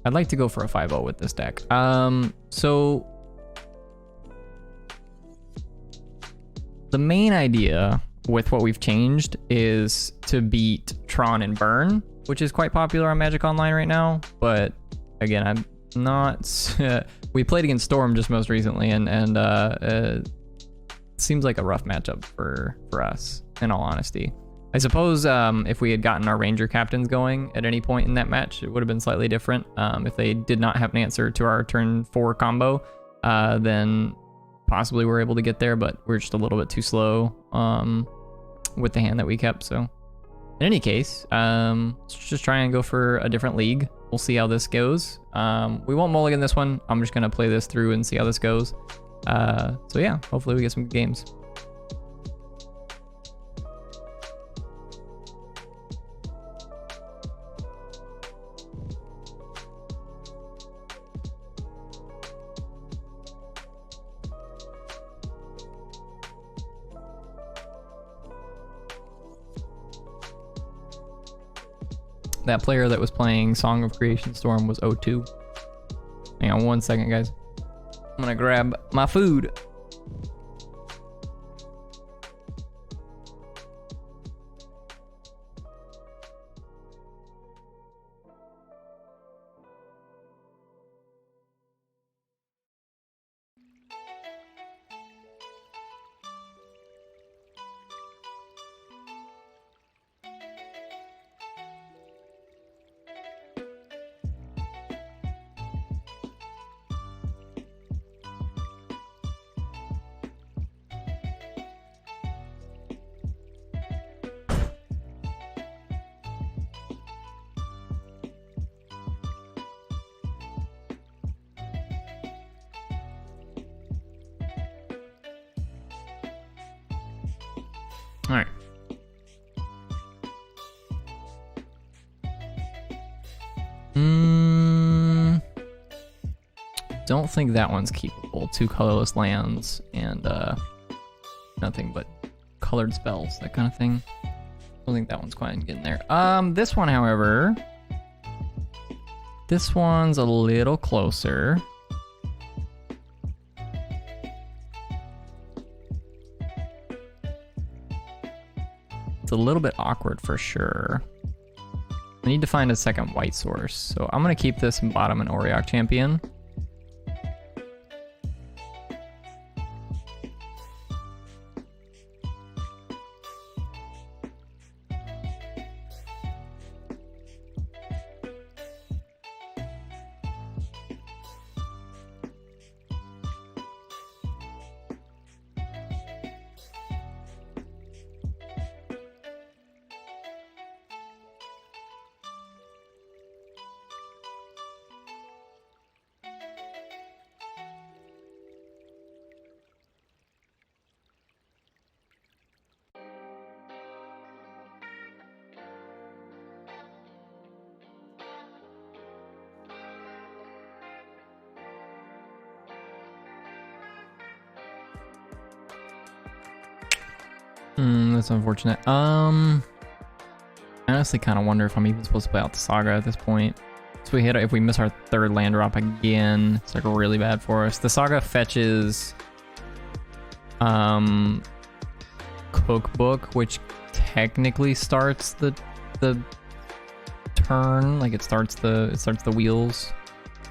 I'd like to go for a 5-0 with this deck. So the main idea with what we've changed is to beat Tron and Burn, which is quite popular on Magic Online right now. But again, I'm not. We played against Storm just most recently, and it seems like a rough matchup for us, in all honesty. I suppose if we had gotten our Ranger captains going at any point in that match, it would have been slightly different. If they did not have an answer to our turn 4 combo, then possibly we're able to get there, but we're just a little bit too slow with the hand that we kept. So in any case, let's just try and go for a different league. We'll see how this goes. We won't mulligan this one. I'm just going to play this through and see how this goes. So yeah, hopefully we get some good games. That player that was playing Song of Creation Storm was 0-2. Hang on 1 second, guys. I'm gonna grab my food. All right. Don't think that one's keepable. 2 colorless lands and nothing but colored spells, that kind of thing. Don't think that one's quite getting there. This one, however, this one's a little closer. It's a little bit awkward for sure. I need to find a second white source, so I'm gonna keep this in bottom and Auriok Champion. That's unfortunate. I honestly kind of wonder if I'm even supposed to play out the Saga at this point. So if we miss our 3rd land drop again, it's like really bad for us. The Saga fetches Cookbook, which technically starts the turn, like it starts the wheels,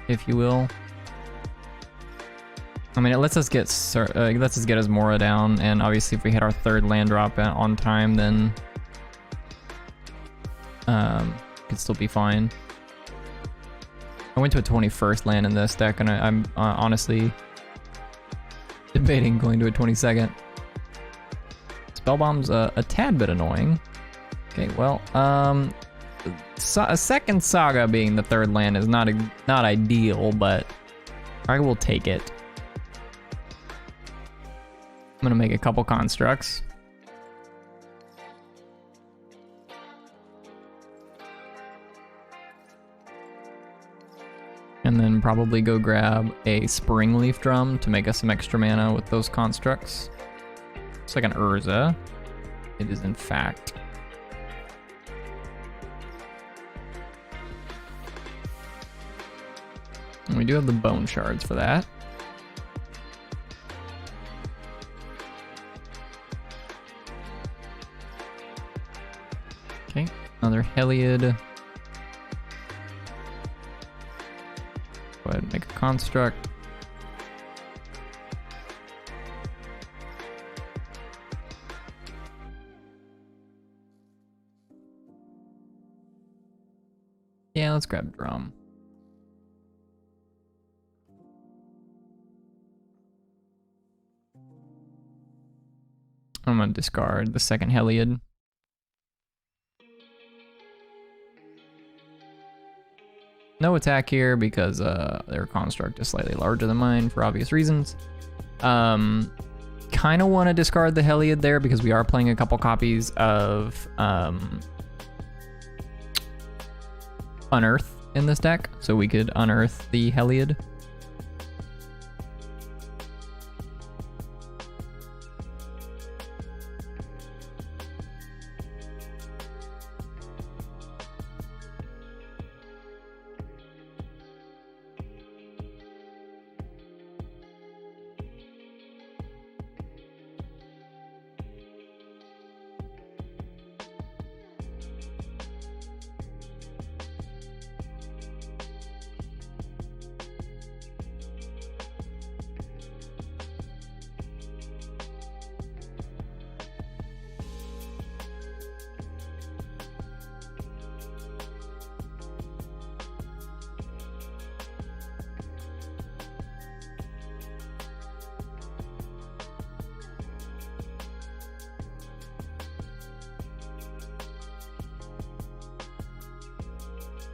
if you will. I mean, it lets us get Asmora down, and obviously if we hit our 3rd land drop on time, then could still be fine. I went to a 21st land in this deck, and I'm honestly debating going to a 22nd. Spellbomb's a tad bit annoying. Okay, well, a second Saga being the 3rd land is not ideal, but I will take it. I'm gonna make a couple constructs. And then probably go grab a Springleaf Drum to make us some extra mana with those constructs. It's like an Urza. It is in fact. And we do have the bone shards for that. Okay, another Heliod. Go ahead and make a construct. Yeah, let's grab drum. I'm gonna discard the second Heliod. No attack here because their construct is slightly larger than mine for obvious reasons. Kind of want to discard the Heliod there because we are playing a couple copies of Unearth in this deck, so we could unearth the Heliod.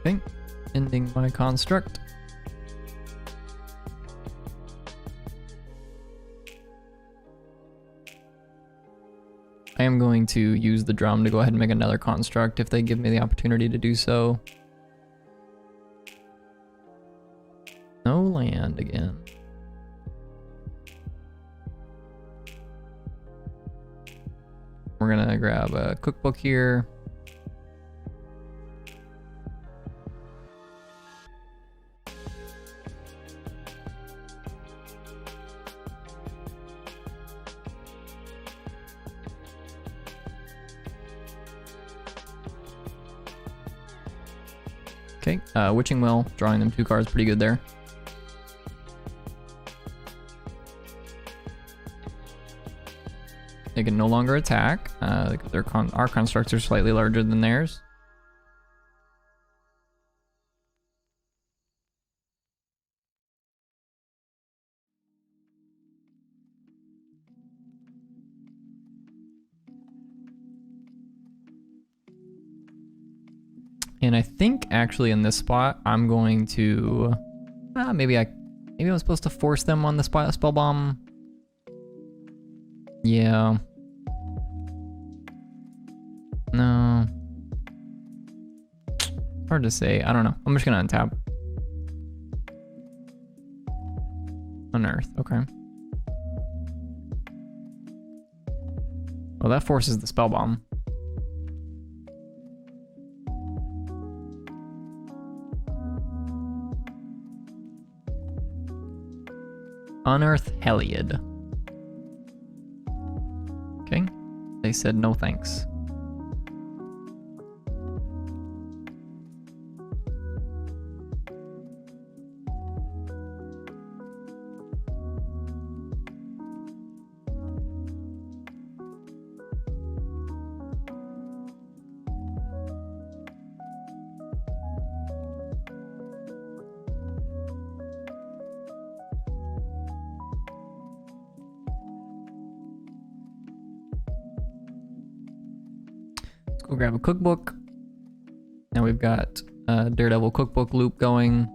Okay, ending my construct. I am going to use the drum to go ahead and make another construct if they give me the opportunity to do so. No land again. We're gonna grab a cookbook here. Okay, Witching Well, drawing them 2 cards, pretty good there. They can no longer attack. Our constructs are slightly larger than theirs. And I think actually in this spot, I'm going to, maybe I'm supposed to force them on the spell bomb. Yeah. No. Hard to say. I don't know. I'm just gonna untap. Unearth. Okay. Well, that forces the spell bomb. Unearth Heliod. Okay. They said no thanks. We'll grab a cookbook. Now we've got a Daredevil cookbook loop going.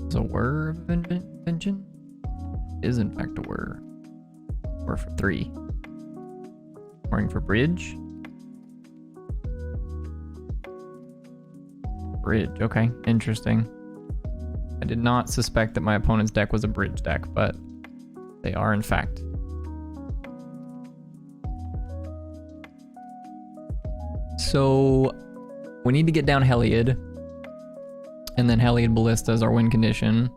Is a whir of invention? Is in fact a whir. Whir for 3. Whirring for bridge. Bridge, okay, interesting. I did not suspect that my opponent's deck was a bridge deck, but they are in fact. So we need to get down Heliod, and then Heliod Ballista is our win condition.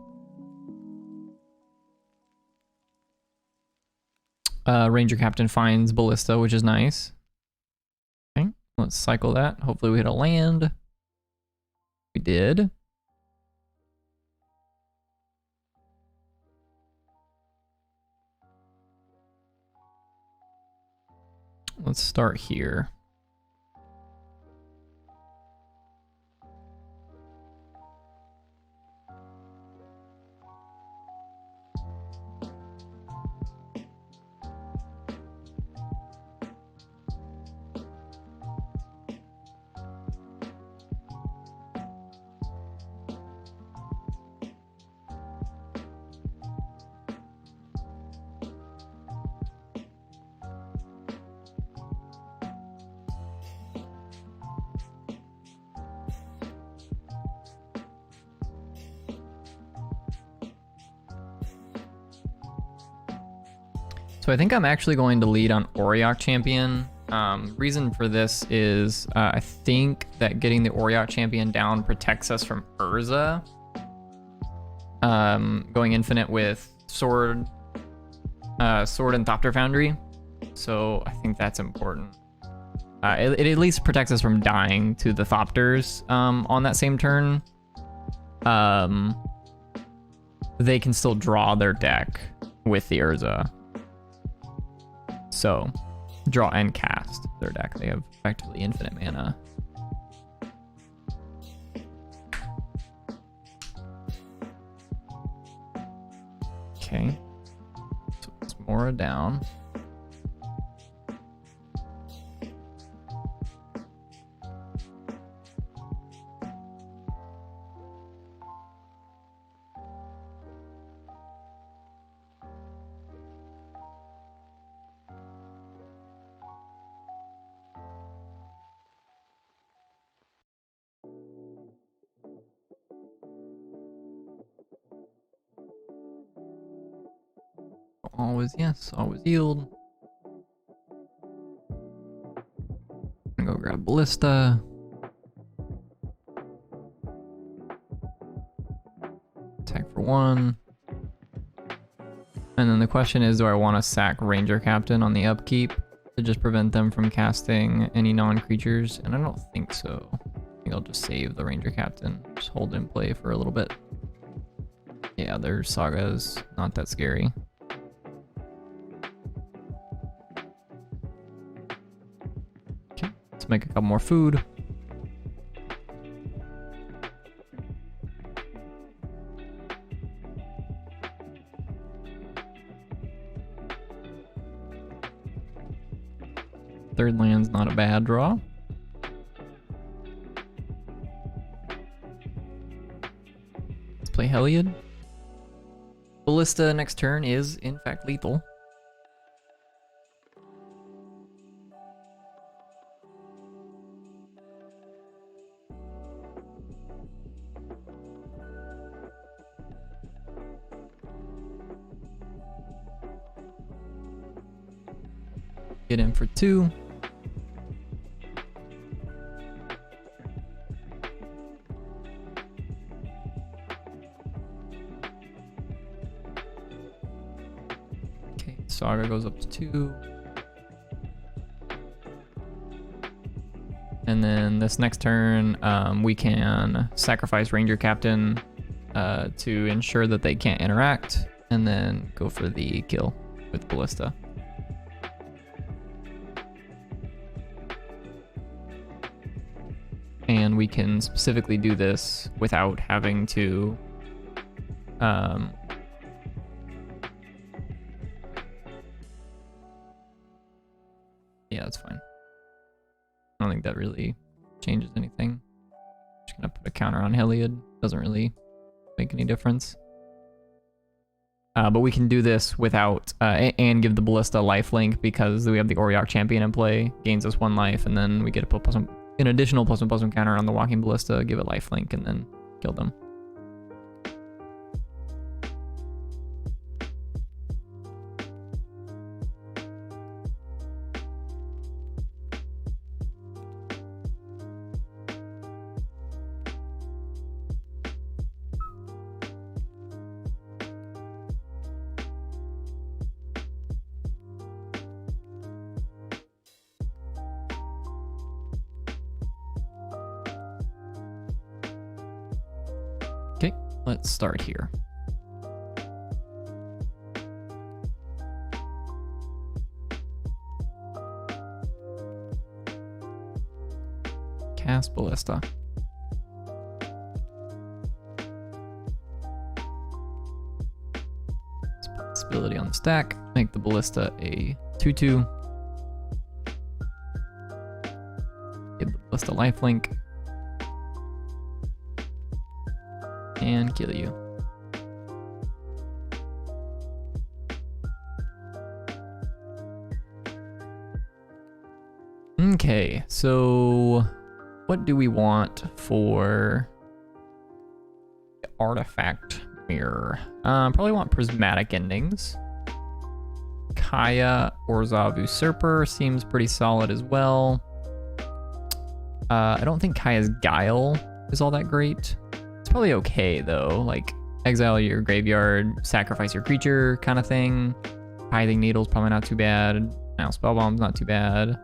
Ranger Captain finds Ballista, which is nice. Okay, let's cycle that. Hopefully we hit a land. We did. Let's start here. So I think I'm actually going to lead on Auriok Champion. Reason for this is I think that getting the Auriok Champion down protects us from Urza. Going infinite with Sword and Thopter Foundry. So I think that's important. It at least protects us from dying to the Thopters on that same turn. They can still draw their deck with the Urza. So, draw and cast their deck. They have effectively infinite mana. Okay. So, let's Mora down. Always yes, always yield. I'm gonna go grab Ballista. Attack for 1. And then the question is, do I want to sack Ranger Captain on the upkeep to just prevent them from casting any non-creatures? And I don't think so. I think I'll just save the Ranger Captain. Just hold it in play for a little bit. Yeah, their Saga is not that scary. Let's make a couple more food. Third land's not a bad draw. Let's play Heliod. Ballista next turn is in fact lethal. Get in for 2. Okay, Saga goes up to 2. And then this next turn, we can sacrifice Ranger Captain to ensure that they can't interact, and then go for the kill with Ballista. And we can specifically do this without having to yeah, that's fine. I don't think that really changes anything. Just gonna put a counter on Heliod. Doesn't really make any difference. But we can do this without and give the Ballista lifelink because we have the Auriok Champion in play. Gains us 1 life, and then we get to put an additional +1/+1 counter on the Walking Ballista, give it lifelink, and then kill them. Let's start here. Cast Ballista. Ability on the stack. Make the Ballista a 2/2. Give the Ballista lifelink. And kill you. Okay, so what do we want for artifact mirror? Probably want prismatic endings. Kaya Orzhov Usurper seems pretty solid as well. I don't think Kaya's Guile is all that great. It's probably okay though, like exile your graveyard, sacrifice your creature kind of thing. Tithing Needle's probably not too bad. Now Spellbomb's not too bad.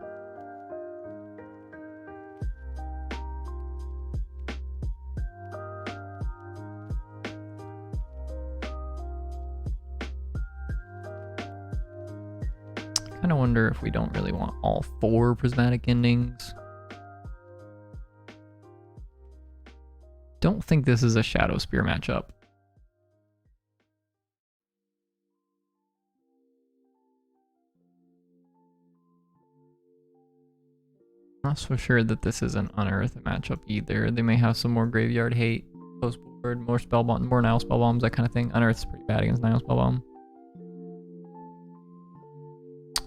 I wonder if we don't really want all 4 prismatic endings. Don't think this is a Shadow Spear matchup. Not so sure that this is an Unearth matchup either. They may have some more graveyard hate, close board, more spellbomb, more Nile spellbombs, that kind of thing. Unearth's pretty bad against Nile spellbomb.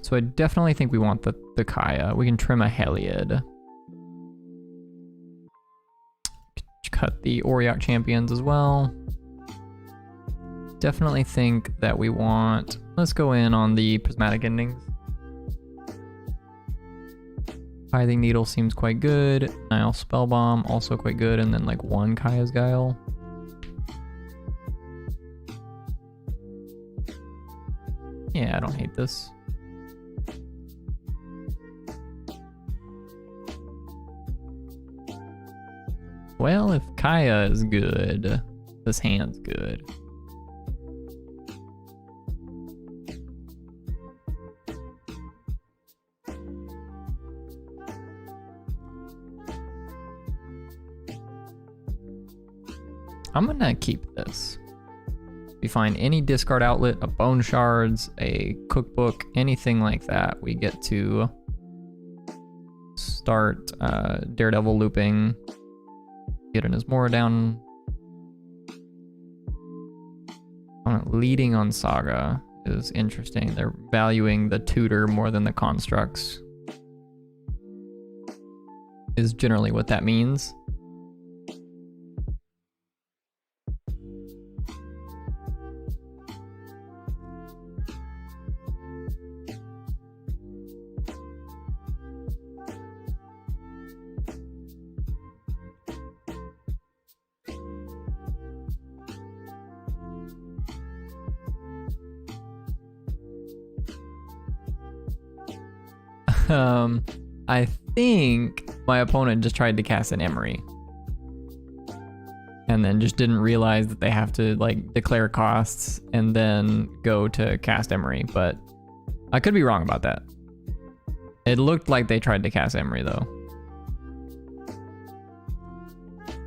So I definitely think we want the Kaya. We can trim a Heliod. Cut the Auriok Champions as well. Definitely think that we want... Let's go in on the prismatic endings. Tithing Needle seems quite good. Nile Spellbomb also quite good. And then like 1 Kaya's Guile. Yeah, I don't hate this. Well, if Kaya is good, this hand's good. I'm gonna keep this. If we find any discard outlet, a bone shards, a cookbook, anything like that, we get to start Daredevil looping. Get an Asmora down. Leading on Saga is interesting. They're valuing the tutor more than the constructs. Is generally what that means. I think my opponent just tried to cast an Emery. And then just didn't realize that they have to like declare costs and then go to cast Emery, but I could be wrong about that. It looked like they tried to cast Emery though.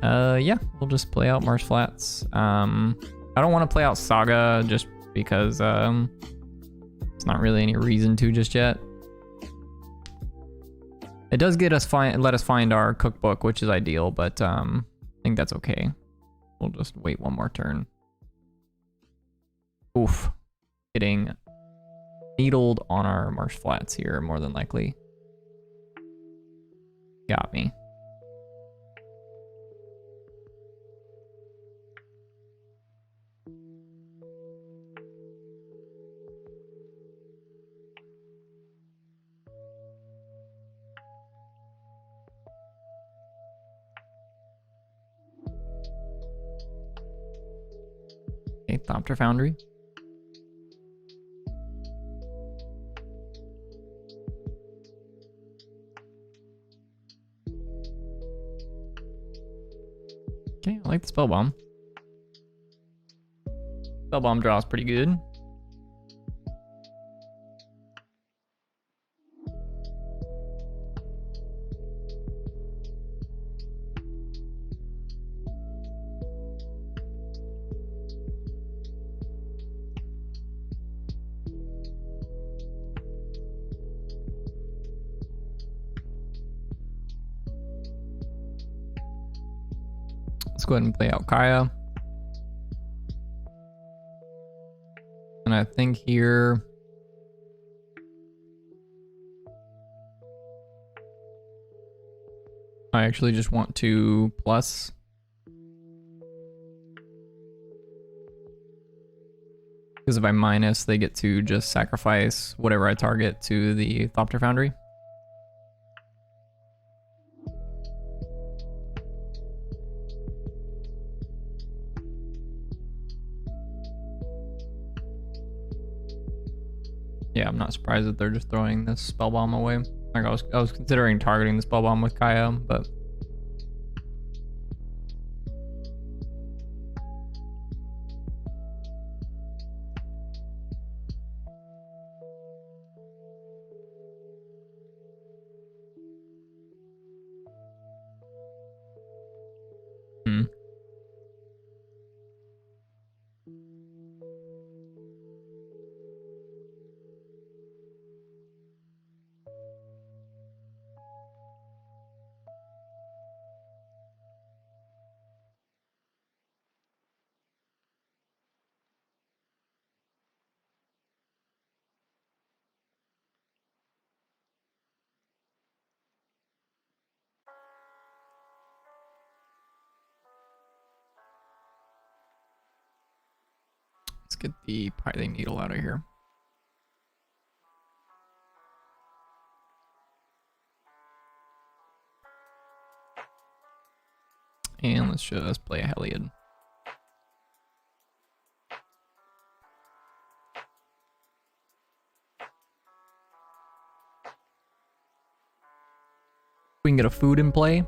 Yeah, we'll just play out Marsh Flats. I don't want to play out Saga just because it's not really any reason to just yet. It does get us let us find our cookbook, which is ideal, but I think that's okay. We'll just wait one more turn. Oof. Getting needled on our Marsh Flats here, more than likely. Got me. Okay, Thopter Foundry. Okay, I like the Spellbomb. Spell bomb draw is pretty good. Let's go ahead and play out Kaya. And I think here I actually just want to plus. Because if I minus, they get to just sacrifice whatever I target to the Thopter Foundry. Yeah, I'm not surprised that they're just throwing this spell bomb away. Like I was considering targeting the spell bomb with Kaya, but let's get the Python Needle out of here. And let's just play a Heliod. We can get a food in play.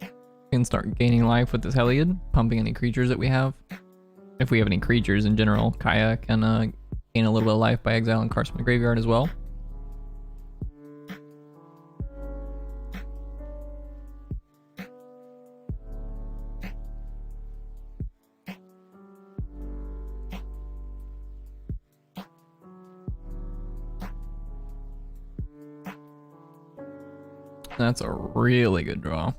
We can start gaining life with this Heliod, pumping any creatures that we have. If we have any creatures in general, Kaya can gain a little bit of life by exiling cards from the graveyard as well. That's a really good draw.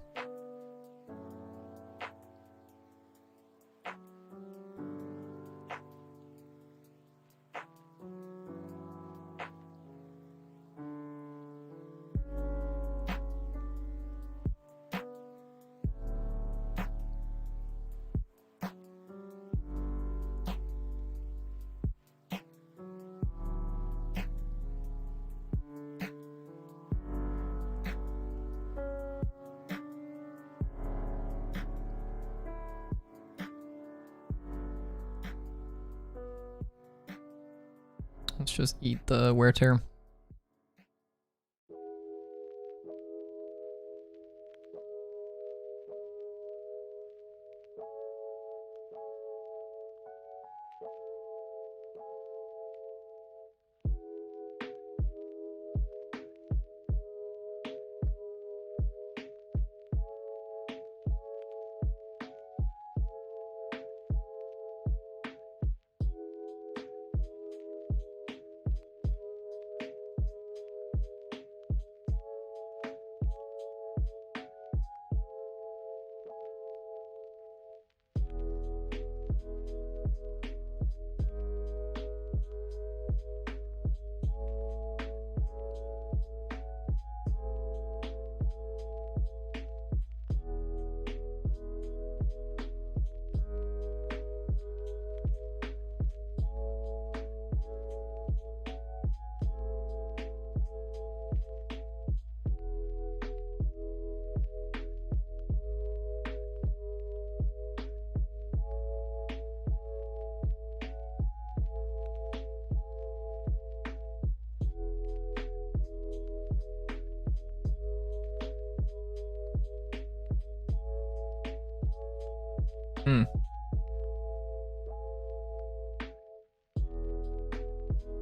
Let's just eat the wear tear.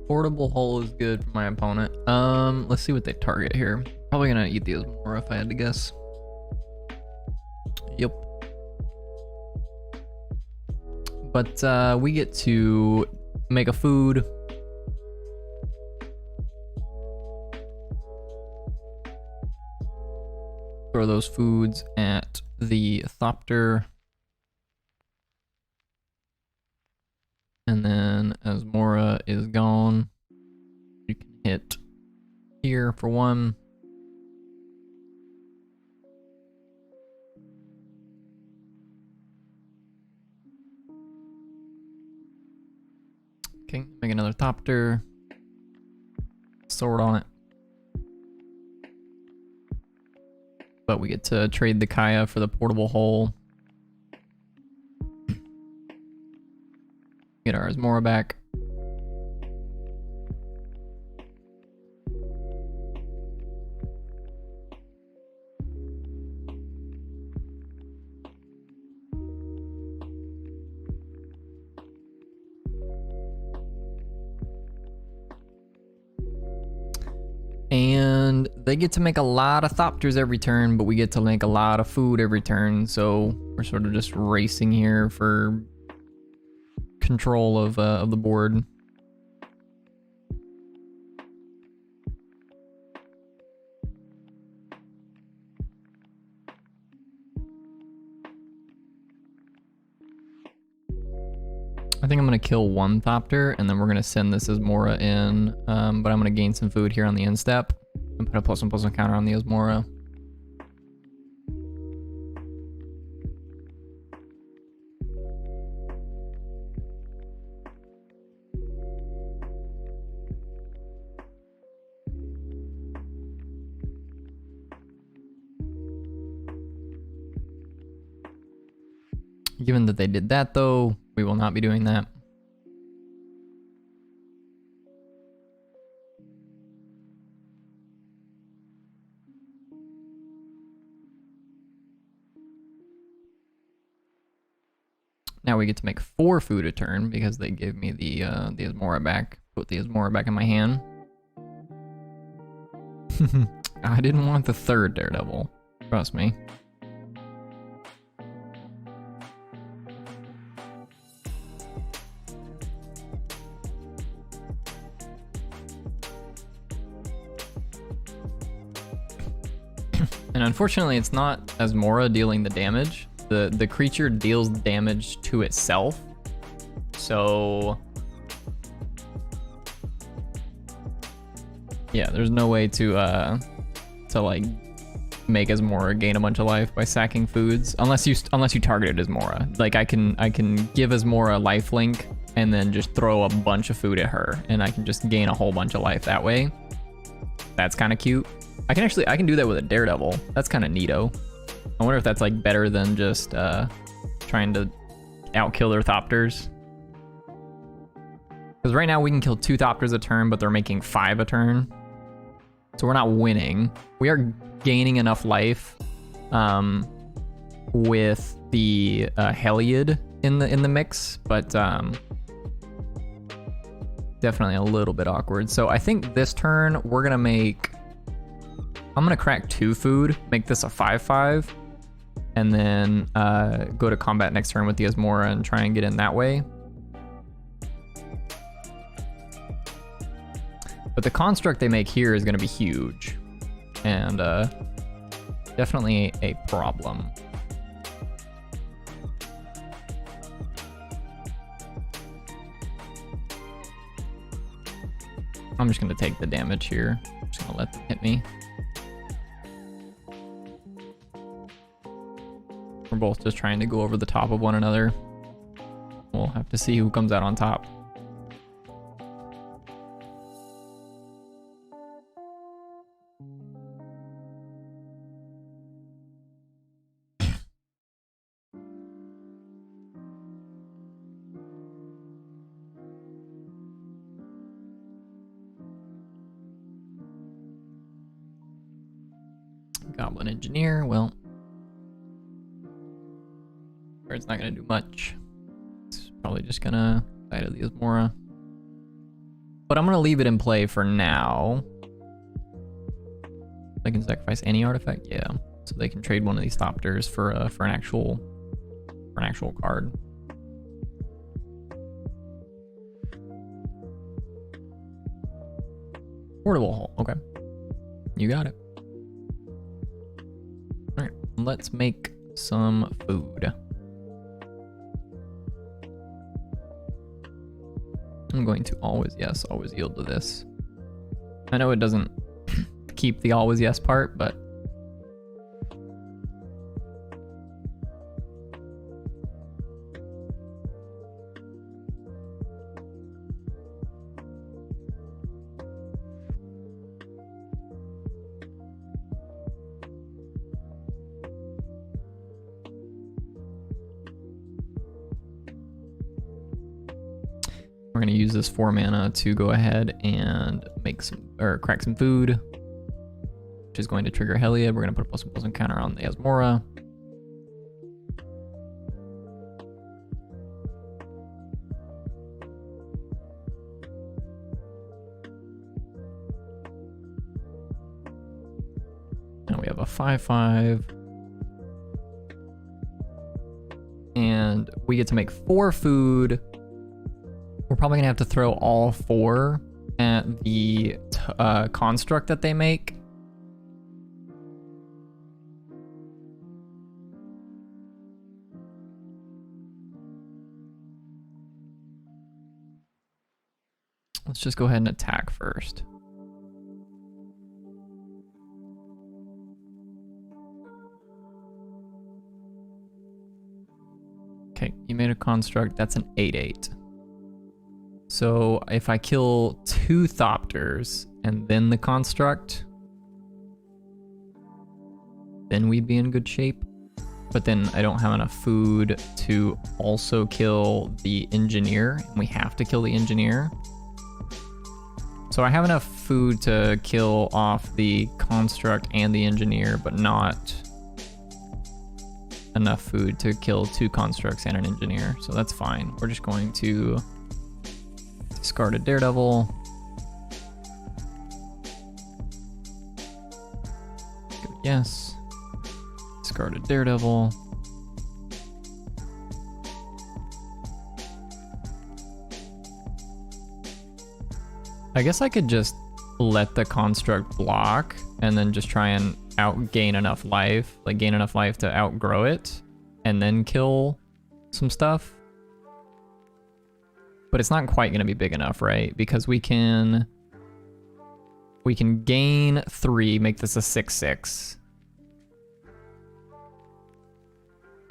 Portable hole is good for my opponent. Let's see what they target here. Probably gonna eat the Asmora if I had to guess. Yep. But we get to make a food. Throw those foods at the Thopter. And then Asmora is gone. You can hit here for one. Okay, make another Thopter. Sword on it. But we get to trade the Kaya for the portable hole. Get our Asmora back. And they get to make a lot of Thopters every turn, but we get to make a lot of food every turn, so we're sort of just racing here for control of the board. I think I'm gonna kill one Thopter, and then we're gonna send this Asmora in, but I'm gonna gain some food here on the end step, and put a +1/+1 counter on the Asmora. Given that they did that though, we will not be doing that. Now we get to make 4 food a turn because they gave me the Asmora back. Put the Asmora back in my hand. I didn't want the 3rd Daredevil. Trust me. And unfortunately, it's not Asmora dealing the damage. The creature deals damage to itself. So yeah, there's no way to like make Asmora gain a bunch of life by sacking foods unless you targeted Asmora. Like I can give Asmora lifelink and then just throw a bunch of food at her, and I can just gain a whole bunch of life that way. That's kind of cute. I can do that with a Daredevil. That's kind of neato. I wonder if that's like better than just trying to outkill their Thopters. Because right now we can kill 2 Thopters a turn, but they're making 5 a turn. So we're not winning. We are gaining enough life with the Heliod in the mix, but definitely a little bit awkward. So I think this turn we're gonna make. I'm gonna crack 2 food, make this a 5/5, and then go to combat next turn with the Asmora and try and get in that way. But the construct they make here is gonna be huge, and definitely a problem. I'm just gonna take the damage here. I'm just gonna let them hit me. We're both just trying to go over the top of one another. We'll have to see who comes out on top. Goblin Engineer, well. It's not gonna do much. It's probably just gonna die to the Asmora. But I'm gonna leave it in play for now. They can sacrifice any artifact, yeah. So they can trade one of these Thopters for an actual card. Portable hull, okay. You got it. All right, let's make some food. I'm going to always yield to this. I know it doesn't keep the always yes part, but we're gonna use this 4 mana to go ahead and make some, or crack some food, which is going to trigger Heliod. We're gonna put a +1/+1 counter on the Asmora. And we have a 5/5. And we get to make 4 food. We're probably gonna have to throw all 4 at the construct that they make. Let's just go ahead and attack first. Okay, you made a construct, that's an 8/8. So if I kill 2 Thopters and then the construct, then we'd be in good shape. But then I don't have enough food to also kill the engineer, and we have to kill the engineer. So I have enough food to kill off the construct and the engineer, but not enough food to kill 2 constructs and an engineer. So that's fine. We're just going to discard a Daredevil. Yes. Discard a Daredevil. I guess I could just let the construct block and then just try and gain enough life to outgrow it and then kill some stuff. But it's not quite going to be big enough, right? Because we can gain 3, make this a 6/6.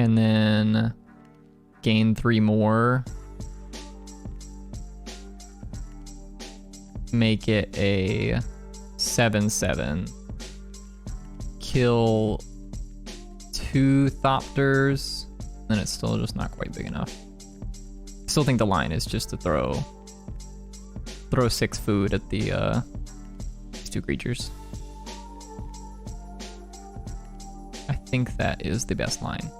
And then gain 3 more. Make it a 7/7. Kill 2 Thopters. Then it's still just not quite big enough. Still think the line is just to throw 6 food at the these 2 creatures. I think that is the best line.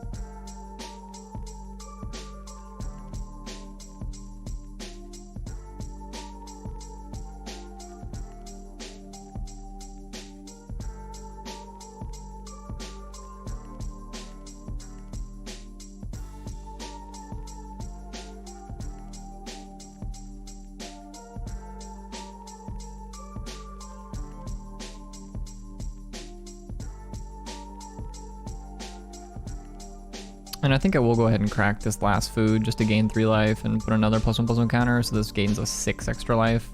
And I think I will go ahead and crack this last food just to gain 3 life and put another +1/+1 counter, so this gains us 6 extra life.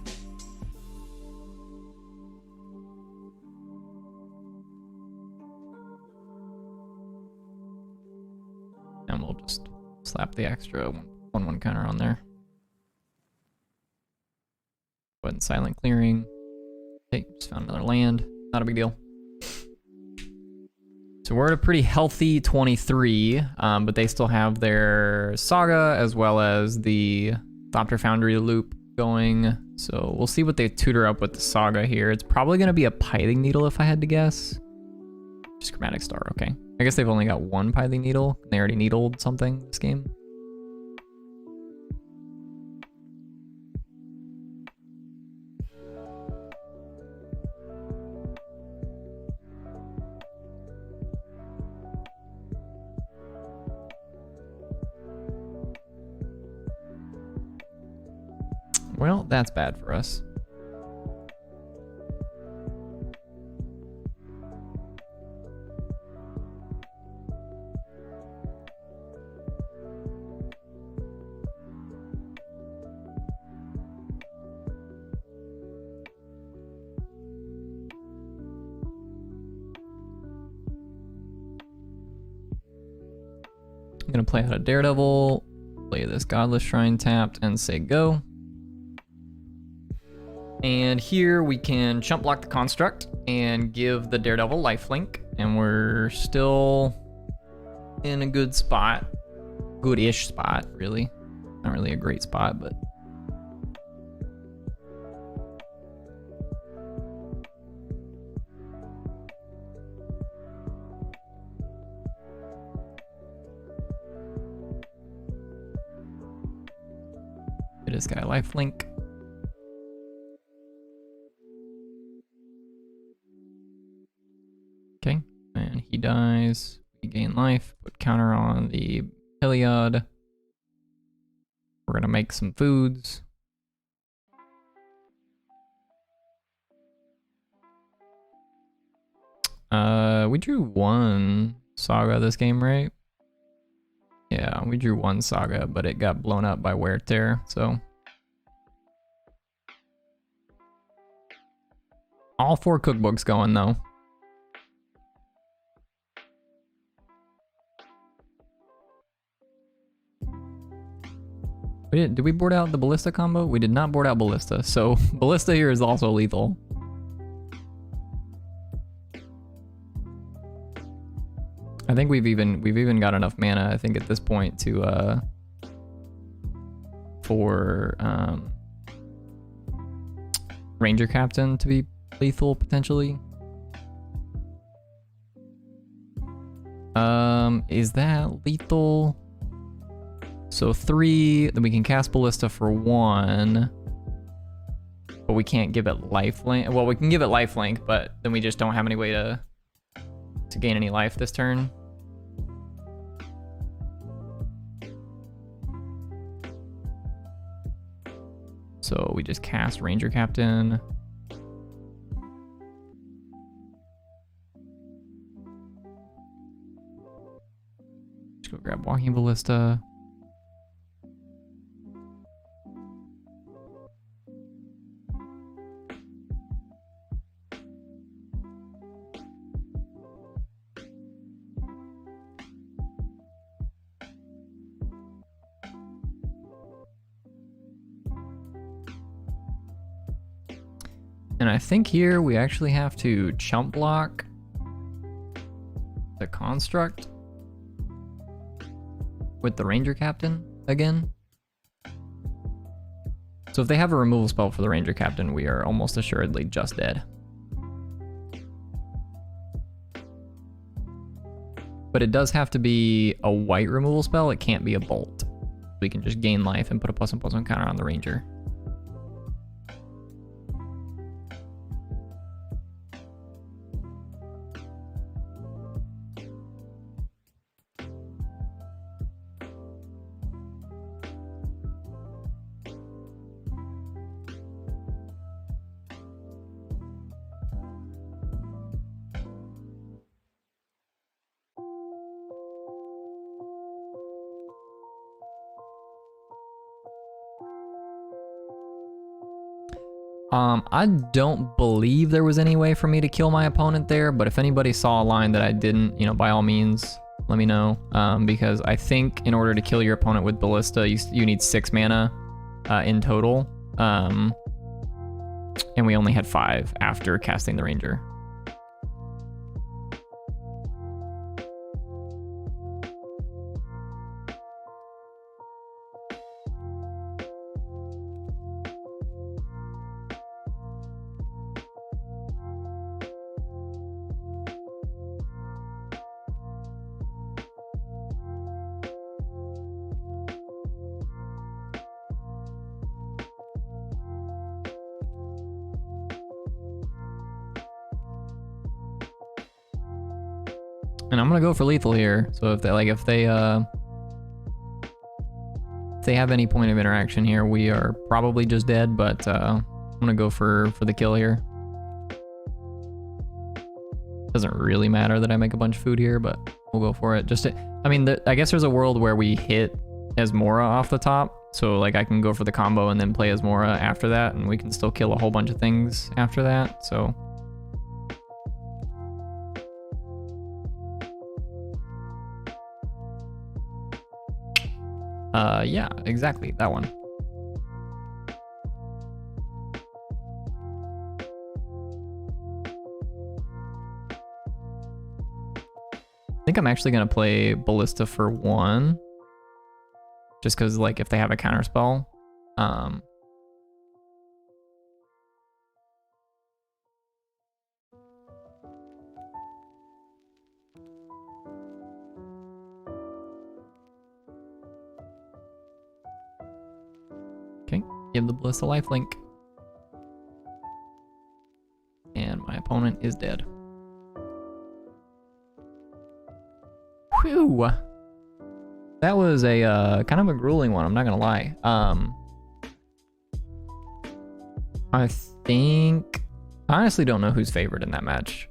And we'll just slap the extra 1/1 counter on there. Go ahead and silent clearing. Okay, just found another land. Not a big deal. So we're at a pretty healthy 23, but they still have their Saga as well as the Thopter Foundry loop going. So we'll see what they tutor up with the Saga here. It's probably going to be a Pithing Needle if I had to guess. Just Chromatic Star, okay. I guess they've only got 1 Pithing Needle. They already needled something this game. Well, that's bad for us. I'm gonna play out a Daredevil, play this Godless Shrine tapped, and say go. And here we can chump block the Construct and give the Daredevil lifelink, and we're still in a good spot. Good-ish spot, really. Not really a great spot, but... this guy lifelink. Okay, and he dies. We gain life. Put counter on the Heliod. We're gonna make some foods. We drew one Saga this game, right? Yeah, we drew one Saga, but it got blown up by Wear Tear, so. All 4 cookbooks going, though. Did we board out the Ballista combo? We did not board out Ballista, so Ballista here is also lethal. I think we've even got enough mana, I think, at this point to for Ranger Captain to be lethal potentially. Is that lethal? So 3, then we can cast Ballista for 1, but we can't give it lifelink. Well, we can give it lifelink, but then we just don't have any way to gain any life this turn. So we just cast Ranger Captain. Just go grab Walking Ballista. And I think here we actually have to chump block the Construct with the Ranger Captain again. So if they have a removal spell for the Ranger Captain, we are almost assuredly just dead. But it does have to be a white removal spell, it can't be a bolt. We can just gain life and put a +1/+1 counter on the Ranger. I don't believe there was any way for me to kill my opponent there, but if anybody saw a line that I didn't, you know, by all means, let me know. Because I think in order to kill your opponent with Ballista, you need 6 mana in total. And we only had 5 after casting the Ranger. And I'm gonna go for lethal here. So if they if they have any point of interaction here, we are probably just dead, but I'm gonna go for the kill here. Doesn't really matter that I make a bunch of food here, but we'll go for it. I mean, I guess there's a world where we hit Asmora off the top, so like I can go for the combo and then play Asmora after that, and we can still kill a whole bunch of things after that, so. Yeah, exactly, that one. I think I'm actually gonna play Ballista for 1. Just because, like, if they have a counterspell. Okay, give the Ballista lifelink. And my opponent is dead. Whew! That was a kind of a grueling one, I'm not gonna lie. I honestly don't know who's favored in that match.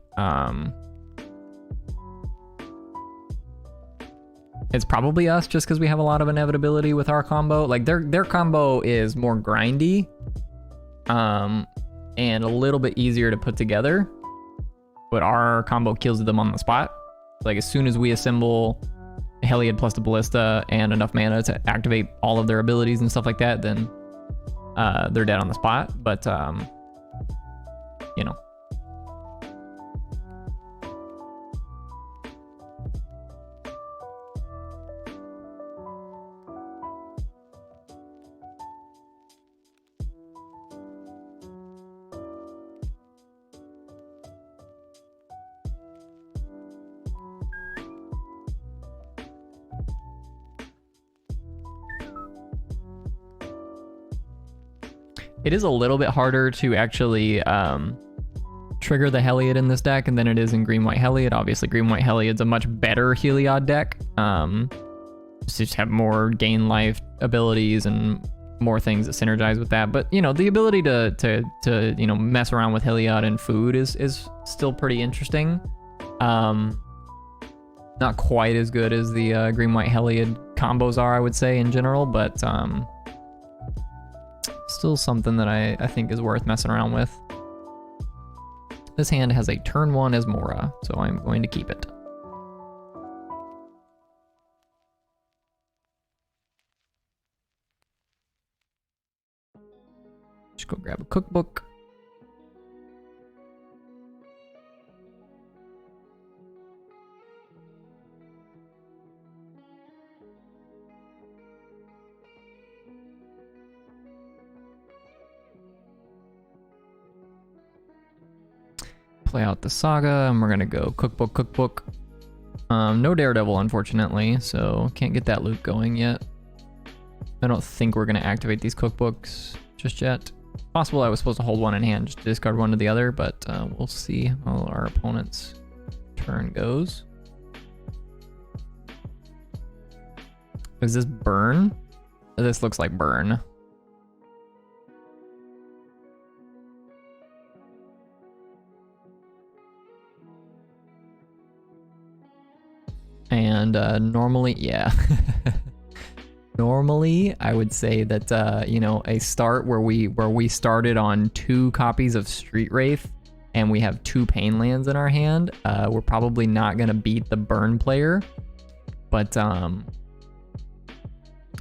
It's probably us just because we have a lot of inevitability with our combo. Like their combo is more grindy, and a little bit easier to put together, but our combo kills them on the spot. Like as soon as we assemble Heliod plus the Ballista and enough mana to activate all of their abilities and stuff like that, then they're dead on the spot. But you know. It is a little bit harder to actually trigger the Heliod in this deck than it is in Green-White Heliod. Obviously, Green-White Heliod's a much better Heliod deck. Just have more gain life abilities and more things that synergize with that. But, you know, the ability to you know, mess around with Heliod and food is still pretty interesting. Not quite as good as the Green-White Heliod combos are, I would say, in general, but still something that I think is worth messing around with. This hand has a turn 1 Asmora, so I'm going to keep it. Just go grab a cookbook. Play out the saga, and we're gonna go cookbook. No Daredevil, unfortunately, so can't get that loop going yet. I don't think we're gonna activate these cookbooks just yet. Possible I was supposed to hold one in hand, just discard one to the other, but we'll see how our opponent's turn goes. Is this burn? This looks like burn. And normally, yeah. Normally, I would say that you know, a start where we started on 2 copies of Street Wraith and we have 2 Pain Lands in our hand, we're probably not gonna beat the burn player. But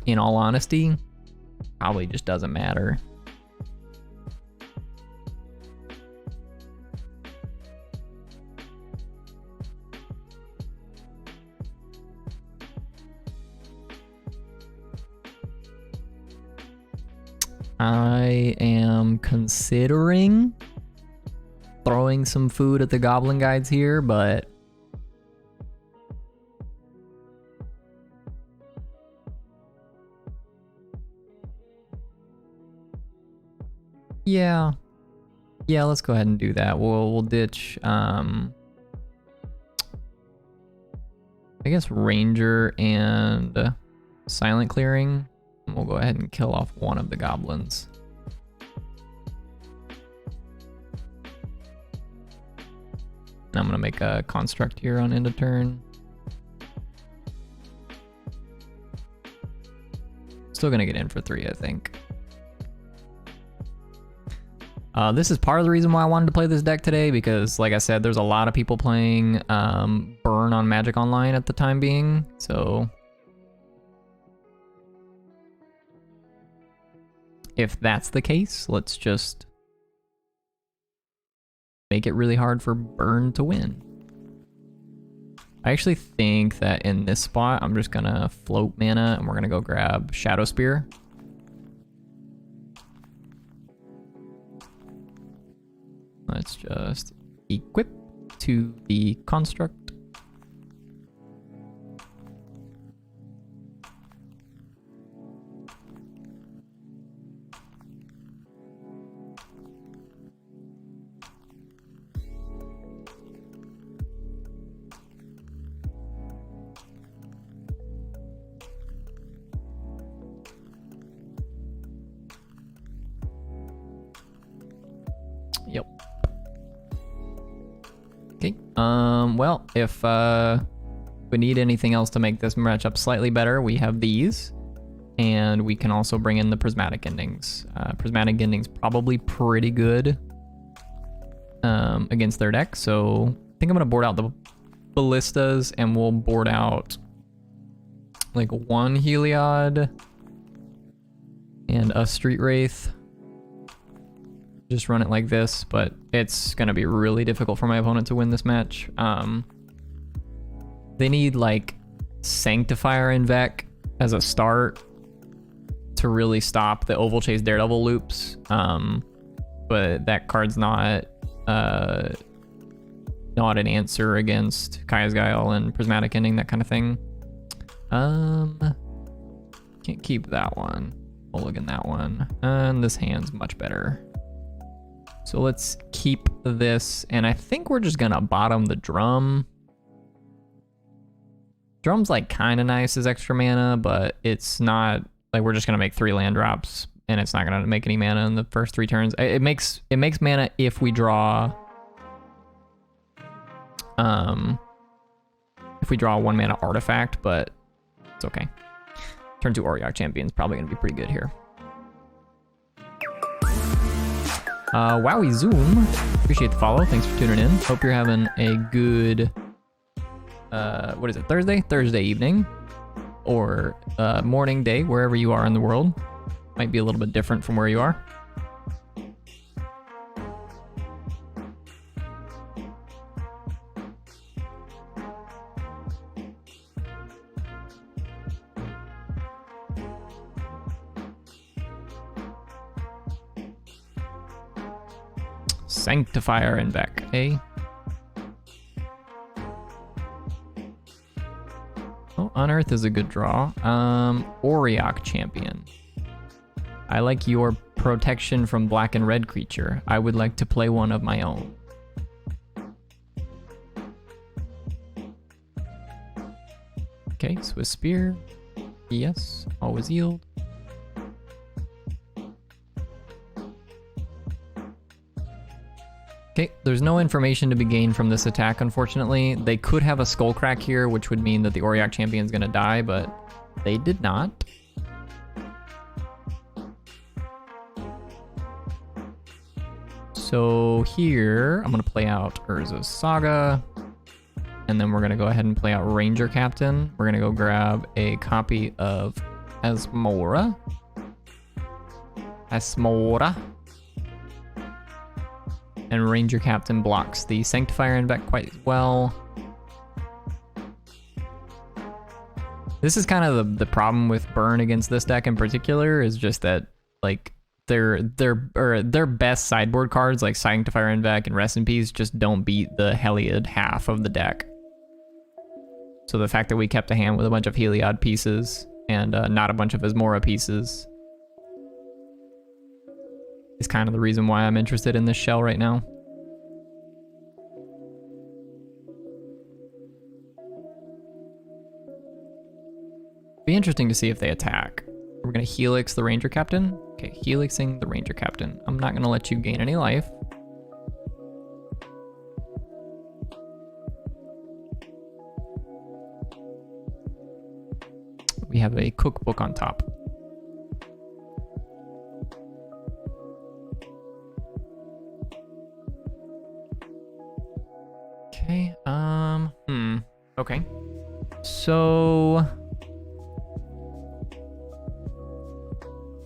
in all honesty, probably just doesn't matter. I am considering throwing some food at the goblin guides here, but yeah, let's go ahead and do that. We'll ditch I guess Ranger and Silent Clearing. And we'll go ahead and kill off one of the goblins. And I'm gonna make a construct here on end of turn. Still gonna get in for 3, I think. This is part of the reason why I wanted to play this deck today, because like I said, there's a lot of people playing Burn on Magic Online at the time being, so if that's the case, let's just make it really hard for Burn to win. I actually think that in this spot, I'm just gonna float mana and we're gonna go grab Shadow Spear. Let's just equip to the construct. Yep. Okay. Well, if we need anything else to make this matchup slightly better, we have these. And we can also bring in the Prismatic Endings. Prismatic Endings probably pretty good against their deck. So I think I'm gonna board out the Ballistas and we'll board out like 1 Heliod and a Street Wraith. Just run it like this, but it's gonna be really difficult for my opponent to win this match. They need like Sanctifier and Vec as a start to really stop the Oval Chase Daredevil loops, but that card's not an answer against Kaya's Guile and Prismatic Ending, that kind of thing. Can't keep that one. Mulligan that one, and this hand's much better. So let's keep this, and I think we're just gonna bottom the Drum. Drum's like kind of nice as extra mana, but it's not like we're just gonna make 3 land drops, and it's not gonna make any mana in the first 3 turns. It makes mana if we draw, if we draw a 1 mana artifact, but it's okay. Turn 2 Auriok Champion's probably gonna be pretty good here. Wowie Zoom, appreciate the follow. Thanks for tuning in. Hope you're having a good, what is it, Thursday evening, or morning, day, wherever you are in the world. Might be a little bit different from where you are. Sanctifier and Vec, eh? Oh, Unearth is a good draw. Auriok Champion. I like your protection from black and red creature. I would like to play one of my own. Okay, Swiss Spear. Yes, always yield. Okay, there's no information to be gained from this attack, unfortunately. They could have a Skullcrack here, which would mean that the Auriok Champion's gonna die, but they did not. So here, I'm gonna play out Urza's Saga, and then we're gonna go ahead and play out Ranger Captain. We're gonna go grab a copy of Asmo-Heliod. And Ranger Captain blocks the Sanctifier and Vec quite well. This is kind of the problem with Burn against this deck in particular, is just that like their best sideboard cards like Sanctifier and Vec and Rest in Peace just don't beat the Heliod half of the deck. So the fact that we kept a hand with a bunch of Heliod pieces and not a bunch of Asmora pieces is kind of the reason why I'm interested in this shell right now. Be interesting to see if they attack. We're gonna Helix the Ranger Captain. Okay, Helixing the Ranger Captain. I'm not gonna let you gain any life. We have a cookbook on top. Okay, okay. So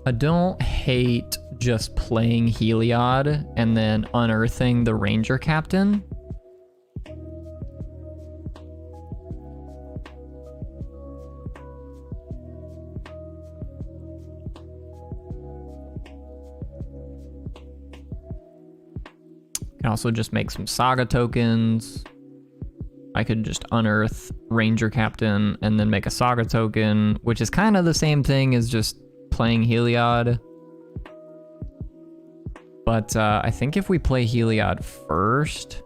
I don't hate just playing Heliod and then unearthing the Ranger Captain. Can also just make some Saga tokens. I could just unearth Ranger Captain and then make a Saga token, which is kind of the same thing as just playing Heliod. But I think if we play Heliod first,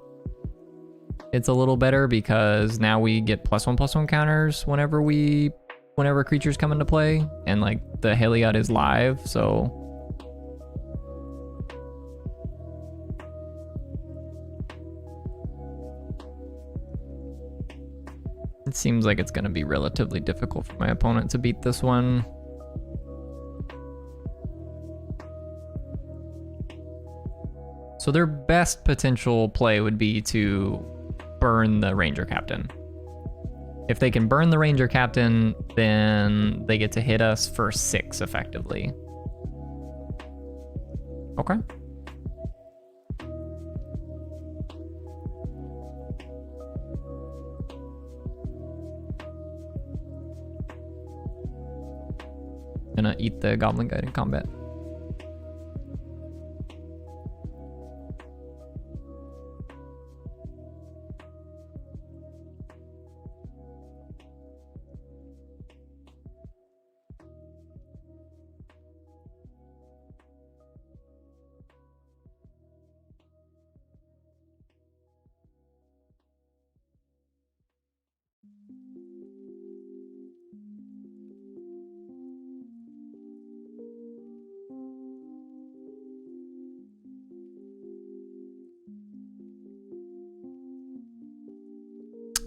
it's a little better because now we get +1/+1 counters whenever creatures come into play, and like the Heliod is live, so. It seems like it's going to be relatively difficult for my opponent to beat this one. So their best potential play would be to burn the Ranger Captain. If they can burn the Ranger Captain, then they get to hit us for 6 effectively. Okay. Gonna eat the Goblin Guide in combat.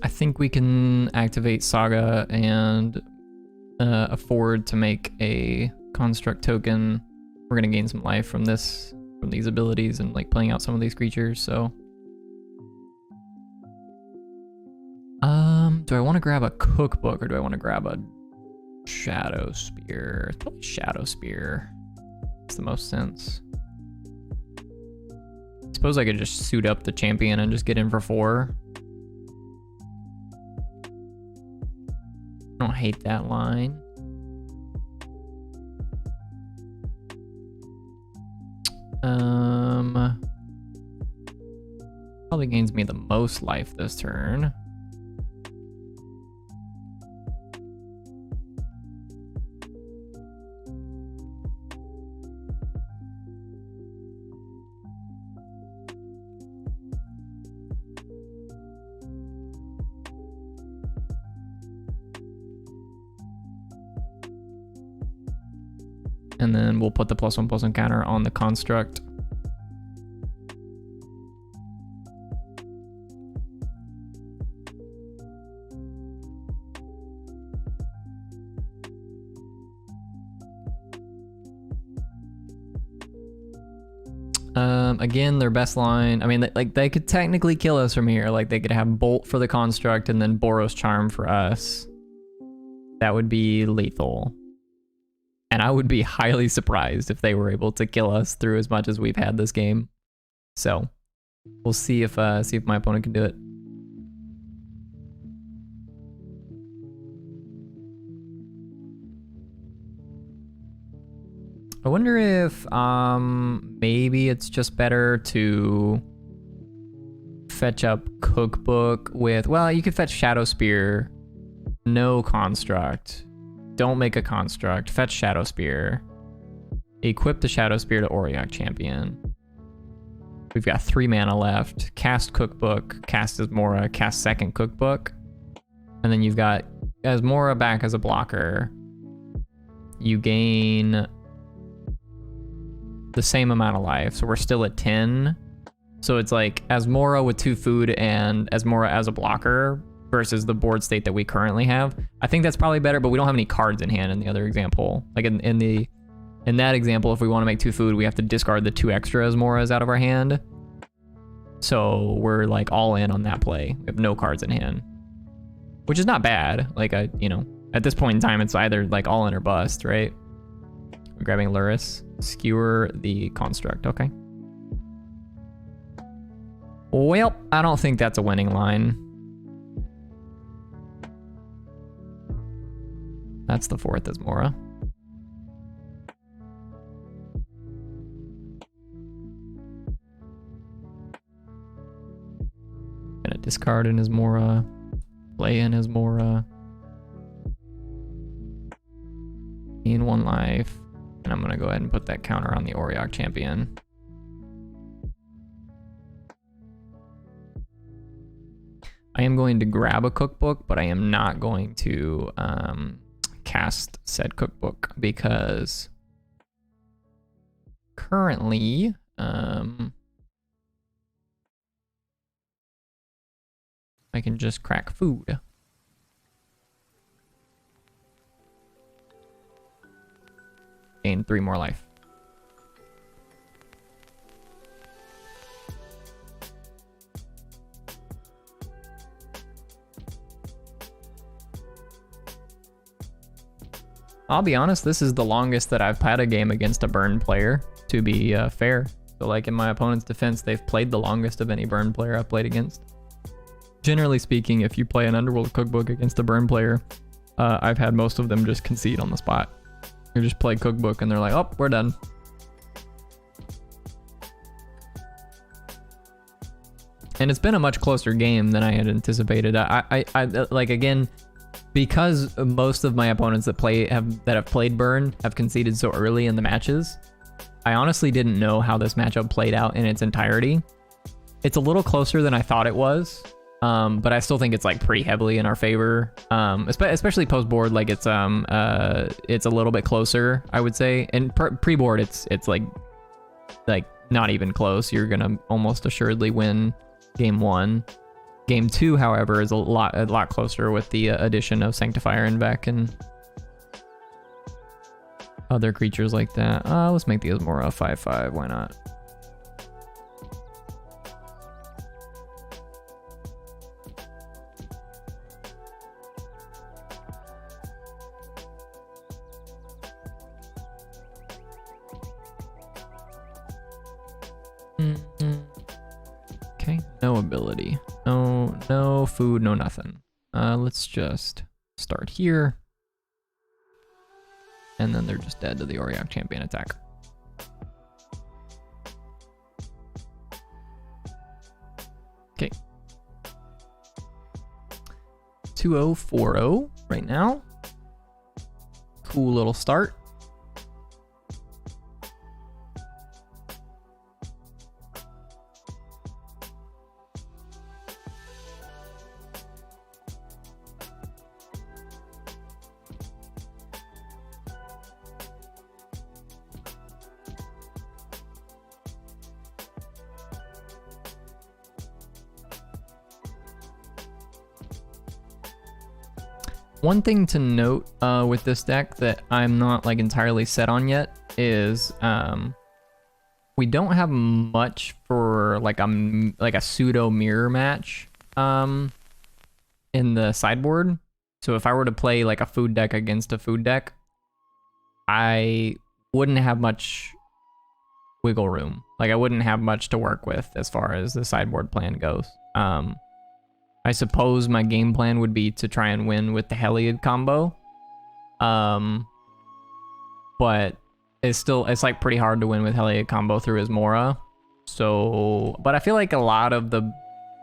I think we can activate Saga and afford to make a construct token. We're gonna gain some life from these abilities and like playing out some of these creatures, so. Do I want to grab a cookbook or do I want to grab a Shadow Spear? Probably Shadow Spear makes the most sense. Suppose I could just suit up the champion and just get in for 4. I don't hate that line. Probably gains me the most life this turn. And then we'll put the +1/+1 counter on the construct. Again, their best line. I mean, like they could technically kill us from here. Like they could have Bolt for the construct and then Boros Charm for us. That would be lethal. And I would be highly surprised if they were able to kill us through as much as we've had this game. So we'll see if my opponent can do it. I wonder if maybe it's just better to fetch up Cookbook with, well, you could fetch Shadow Spear, no construct. Don't make a construct. Fetch Shadow Spear. Equip the Shadow Spear to Auriok Champion. We've got 3 mana left. Cast Cookbook, cast Asmora, cast second Cookbook. And then you've got Asmora back as a blocker. you gain the same amount of life. So we're still at 10. So it's like Asmora with 2 food and Asmora as a blocker versus the board state that we currently have. I think that's probably better, but we don't have any cards in hand in the other example. Like in that example, if we want to make 2 food, we have to discard the 2 extra Asmoras out of our hand. So we're like all in on that play. We have no cards in hand, which is not bad. Like you know, at this point in time, it's either like all in or bust, right? We're grabbing Luris, skewer the construct. Okay. Well, I don't think that's a winning line. That's the 4th Asmora. Gonna discard an Asmora, play an Asmora. Gain 1 life. And I'm gonna go ahead and put that counter on the Auriok champion. I am going to grab a cookbook, but I am not going to cast said cookbook because currently I can just crack food. Gain 3 more life. I'll be honest, this is the longest that I've had a game against a burn player, to be fair. So like in my opponent's defense, they've played the longest of any burn player I've played against. Generally speaking, if you play an Underworld cookbook against a burn player, I've had most of them just concede on the spot. You just play cookbook and they're like, oh, we're done. And it's been a much closer game than I had anticipated. I like, again, because most of my opponents that have played burn have conceded so early in the matches, I honestly didn't know how this matchup played out in its entirety. It's a little closer than I thought it was, but I still think it's like pretty heavily in our favor, especially post board. Like it's a little bit closer, I would say. And pre board, it's like not even close. You're gonna almost assuredly win game 1. Game 2, however, is a lot closer with the addition of Sanctifier and Vec and other creatures like that. Let's make the Asmora 5/5. Why not? Okay, no ability. No food, no nothing. Let's just start here. And then they're just dead to the Auriok champion attack. Okay. 2040 right now. Cool little start. One thing to note with this deck that I'm not like entirely set on yet is we don't have much for like a pseudo mirror match in the sideboard. So if I were to play like a food deck against a food deck, I wouldn't have much wiggle room. Like I wouldn't have much to work with as far as the sideboard plan goes. I suppose my game plan would be to try and win with the Heliod combo. But it's like pretty hard to win with Heliod combo through Asmora. So, but I feel like a lot of the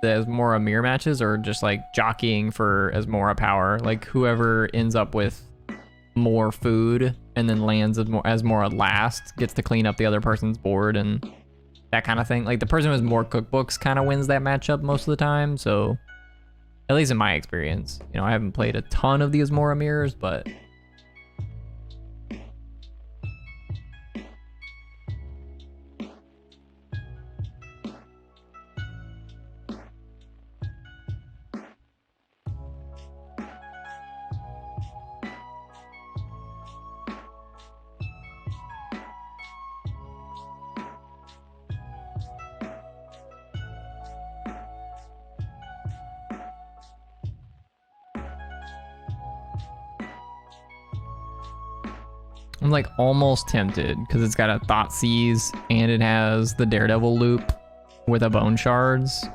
Asmora mirror matches are just like jockeying for Asmora power. Like whoever ends up with more food and then lands Asmora last gets to clean up the other person's board and that kind of thing. Like the person who has more cookbooks kind of wins that matchup most of the time. So at least in my experience, you know, I haven't played a ton of the Asmora mirrors, but I'm like almost tempted because it's got a Thought Seize and it has the Daredevil loop with a Bone Shards.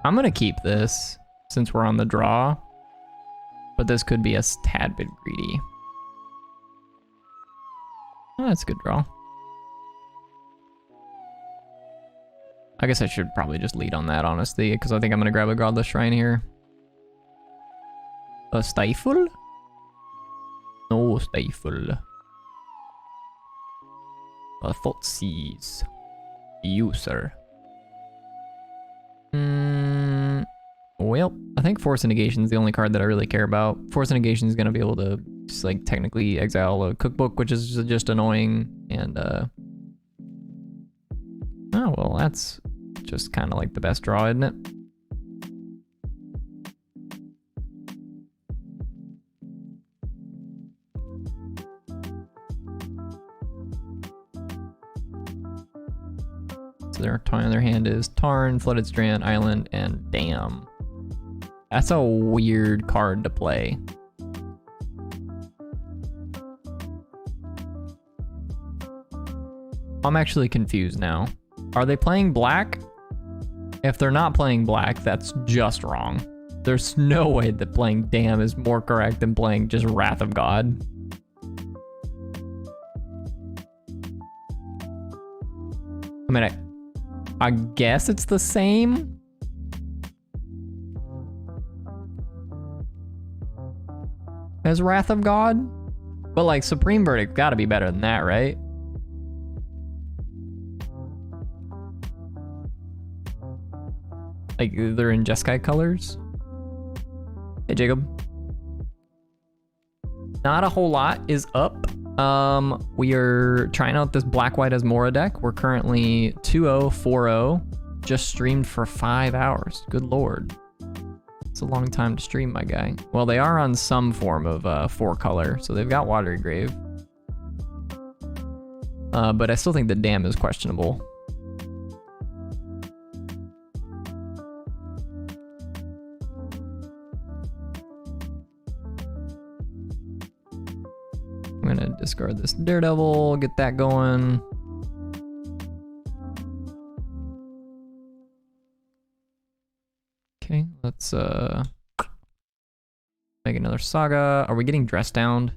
I'm gonna keep this since we're on the draw, but this could be a tad bit greedy. Oh, that's a good draw. I guess I should probably just lead on that, honestly, because I think I'm gonna grab a Godless Shrine here. A Stifle? No Stifle. A Thought Seize. User. Well, I think Force of Negation is the only card that I really care about. Force of Negation is going to be able to just like technically exile a cookbook, which is just annoying. And oh, well, that's just kind of like the best draw, isn't it? So their toy on their hand is Tarn, Flooded Strand, Island, and Dam. That's a weird card to play. I'm actually confused now. Are they playing black? If they're not playing black, that's just wrong. There's no way that playing Dam is more correct than playing just Wrath of God. I mean, I guess it's the same. As Wrath of God, but like Supreme Verdict gotta be better than that, right? Like they're in Jeskai colors. Hey Jacob. Not a whole lot is up. We are trying out this Black White Asmora deck. We're currently 2-0, 4-0. Just streamed for 5 hours. Good lord. It's a long time to stream, my guy. Well, they are on some form of 4-color, so they've got Watery Grave. But I still think the Dam is questionable. I'm gonna discard this Daredevil, get that going. Okay, let's make another Saga. Are we getting dress downed?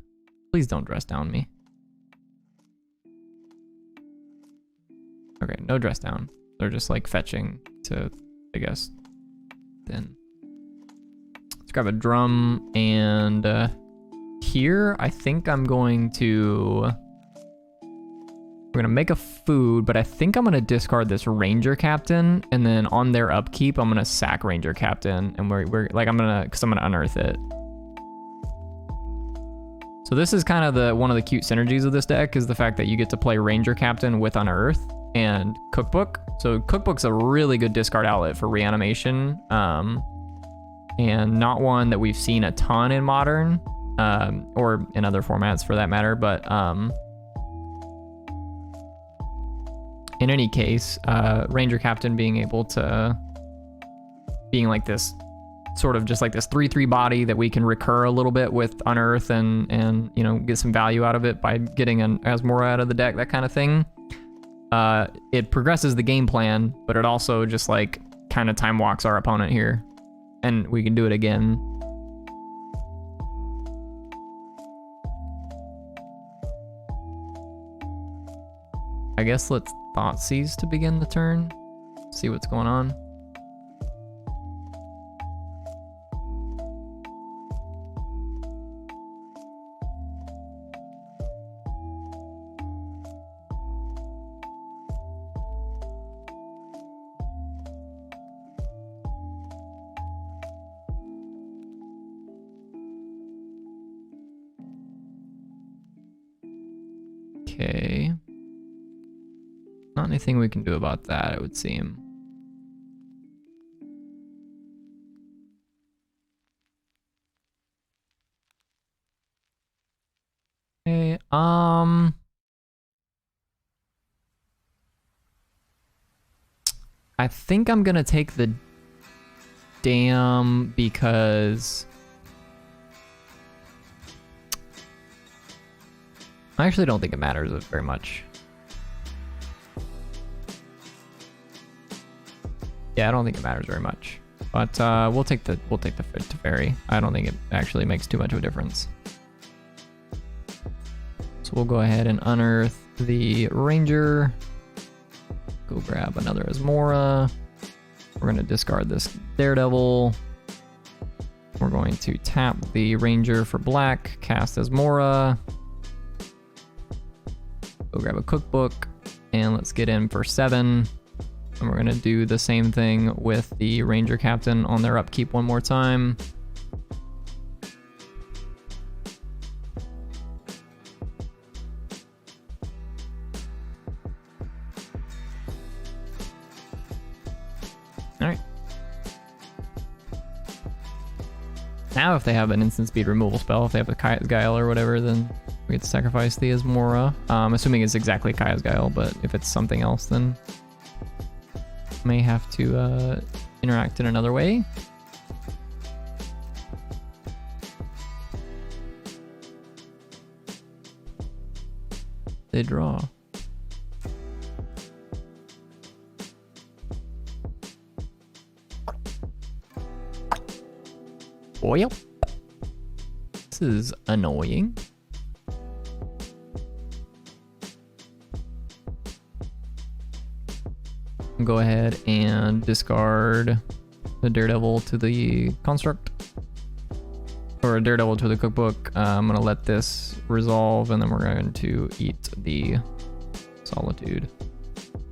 Please don't dress down me. Okay, no dress down. They're just like fetching to, I guess, then. Let's grab a drum and here I think I'm going to, we're gonna make a food, but I think I'm gonna discard this Ranger Captain, and then on their upkeep, I'm gonna sack Ranger Captain, and we're like, I'm gonna unearth it. So this is kind of one of the cute synergies of this deck, is the fact that you get to play Ranger Captain with Unearth and Cookbook. So Cookbook's a really good discard outlet for reanimation, and not one that we've seen a ton in Modern, or in other formats for that matter, but in any case, Ranger Captain being able to, being like this, sort of just like this 3/3 body that we can recur a little bit with Unearth and you know, get some value out of it by getting an Asmora out of the deck, that kind of thing. It progresses the game plan, but it also just like kind of time walks our opponent here, and we can do it again. I guess let's Thoughtseize to begin the turn. See what's going on. Okay. Not anything we can do about that, it would seem. Okay, I think I'm gonna take the Dam because I actually don't think it matters very much. Yeah, I don't think it matters very much. But we'll take the Teferi. I don't think it actually makes too much of a difference. So we'll go ahead and unearth the Ranger. Go grab another Asmora. We're going to discard this Daredevil. We're going to tap the Ranger for black, cast Asmora. Go grab a cookbook, and let's get in for 7. And we're going to do the same thing with the Ranger Captain on their upkeep one more time. All right. Now if they have an instant speed removal spell, if they have a Kaya's Guile or whatever, then we get to sacrifice the Asmora. Assuming it's exactly Kaya's Guile, but if it's something else, then may have to interact in another way. They draw. Well, this is annoying. Go ahead and discard the Daredevil to the construct, or a Daredevil to the cookbook. I'm gonna let this resolve, and then we're going to eat the Solitude.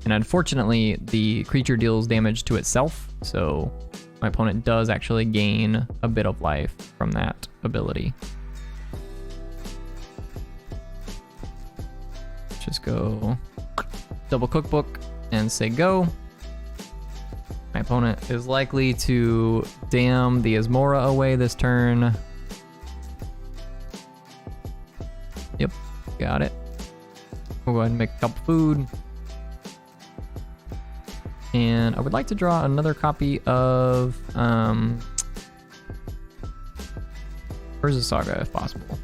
And unfortunately, the creature deals damage to itself, so my opponent does actually gain a bit of life from that ability. Just go double cookbook and say go. My opponent is likely to damn the Asmora away this turn. Yep, got it. We'll go ahead and make a couple food. And I would like to draw another copy of Urza Saga if possible.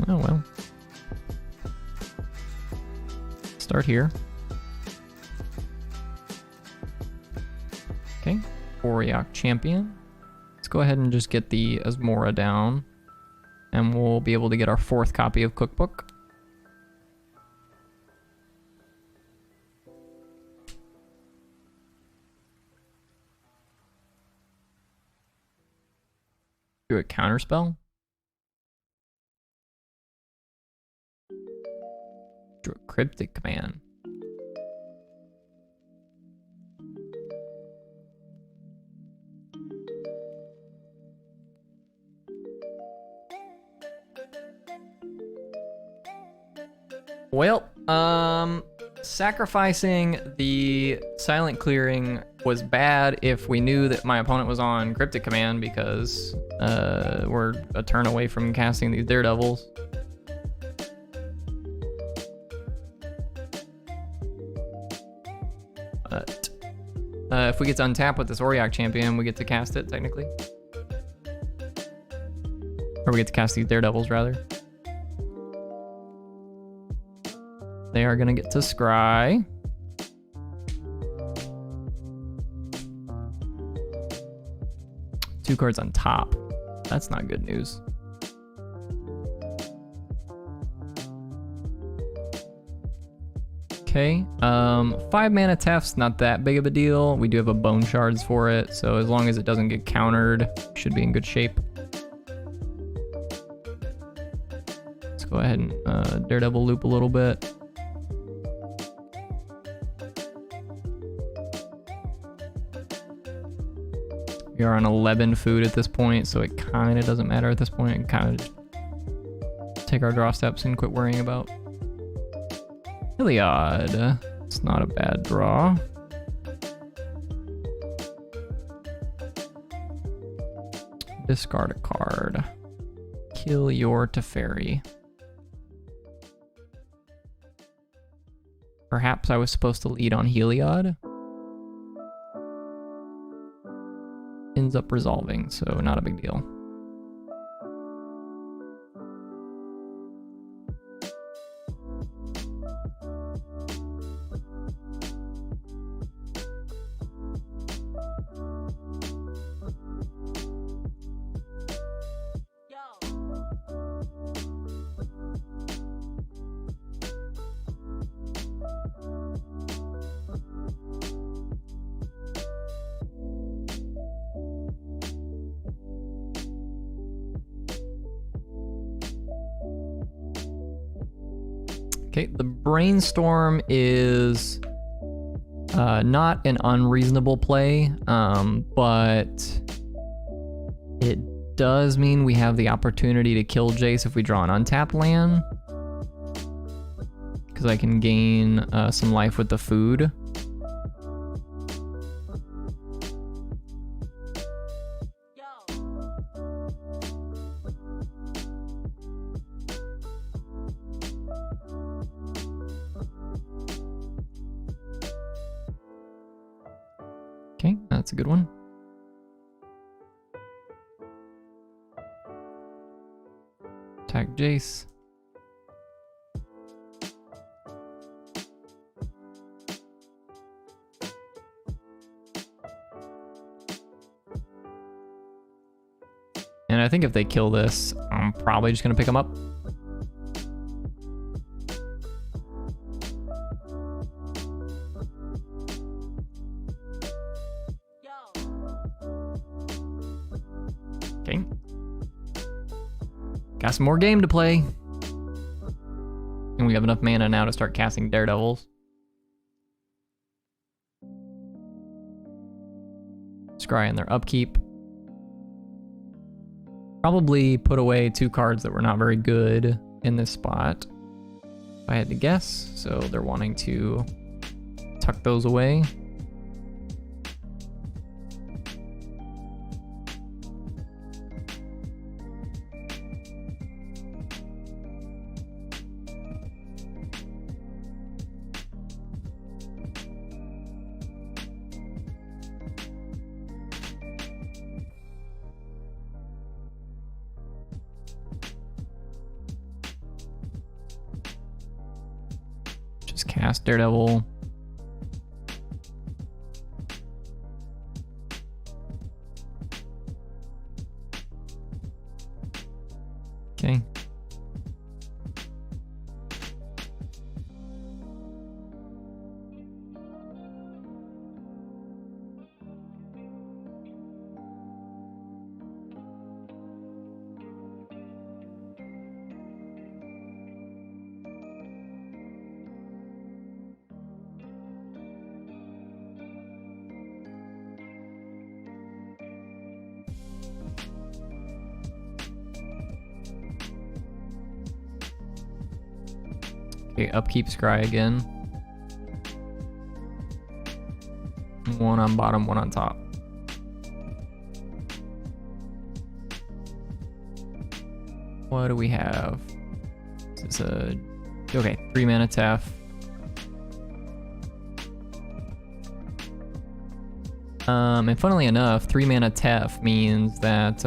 Oh well. Start here. Okay, Auriok Champion. Let's go ahead and just get the Asmora down, and we'll be able to get our 4th copy of Cookbook. Do a counterspell. Do a Cryptic Command. Well, sacrificing the Silent Clearing was bad if we knew that my opponent was on Cryptic Command, because we're a turn away from casting these Daredevils. But if we get to untap with this Auriok Champion, we get to cast it, technically. Or we get to cast these Daredevils, rather. They are going to get to scry. Two cards on top. That's not good news. Okay, 5 mana Teft's not that big of a deal. We do have a Bone Shards for it, so as long as it doesn't get countered, should be in good shape. Let's go ahead and Daredevil loop a little bit. We are on 11 food at this point, so it kind of doesn't matter at this point. We can kind of take our draw steps and quit worrying about Heliod. It's not a bad draw. Discard a card. Kill your Teferi. Perhaps I was supposed to lead on Heliod. ends up resolving, so not a big deal. Okay, the brainstorm is not an unreasonable play, but it does mean we have the opportunity to kill Jace if we draw an untapped land, because I can gain some life with the food. Okay, that's a good one. Attack Jace. And I think if they kill this, I'm probably just gonna pick them up. Okay. Got some more game to play. And we have enough mana now to start casting Daredevils. Scry in their upkeep. Probably put away 2 cards that were not very good in this spot, if I had to guess. So they're wanting to tuck those away. Just cast Daredevil. Okay. Okay, upkeep Scry again. 1 on bottom, 1 on top. What do we have? This is a... Okay, 3 mana Tef. And funnily enough, 3 mana Tef means that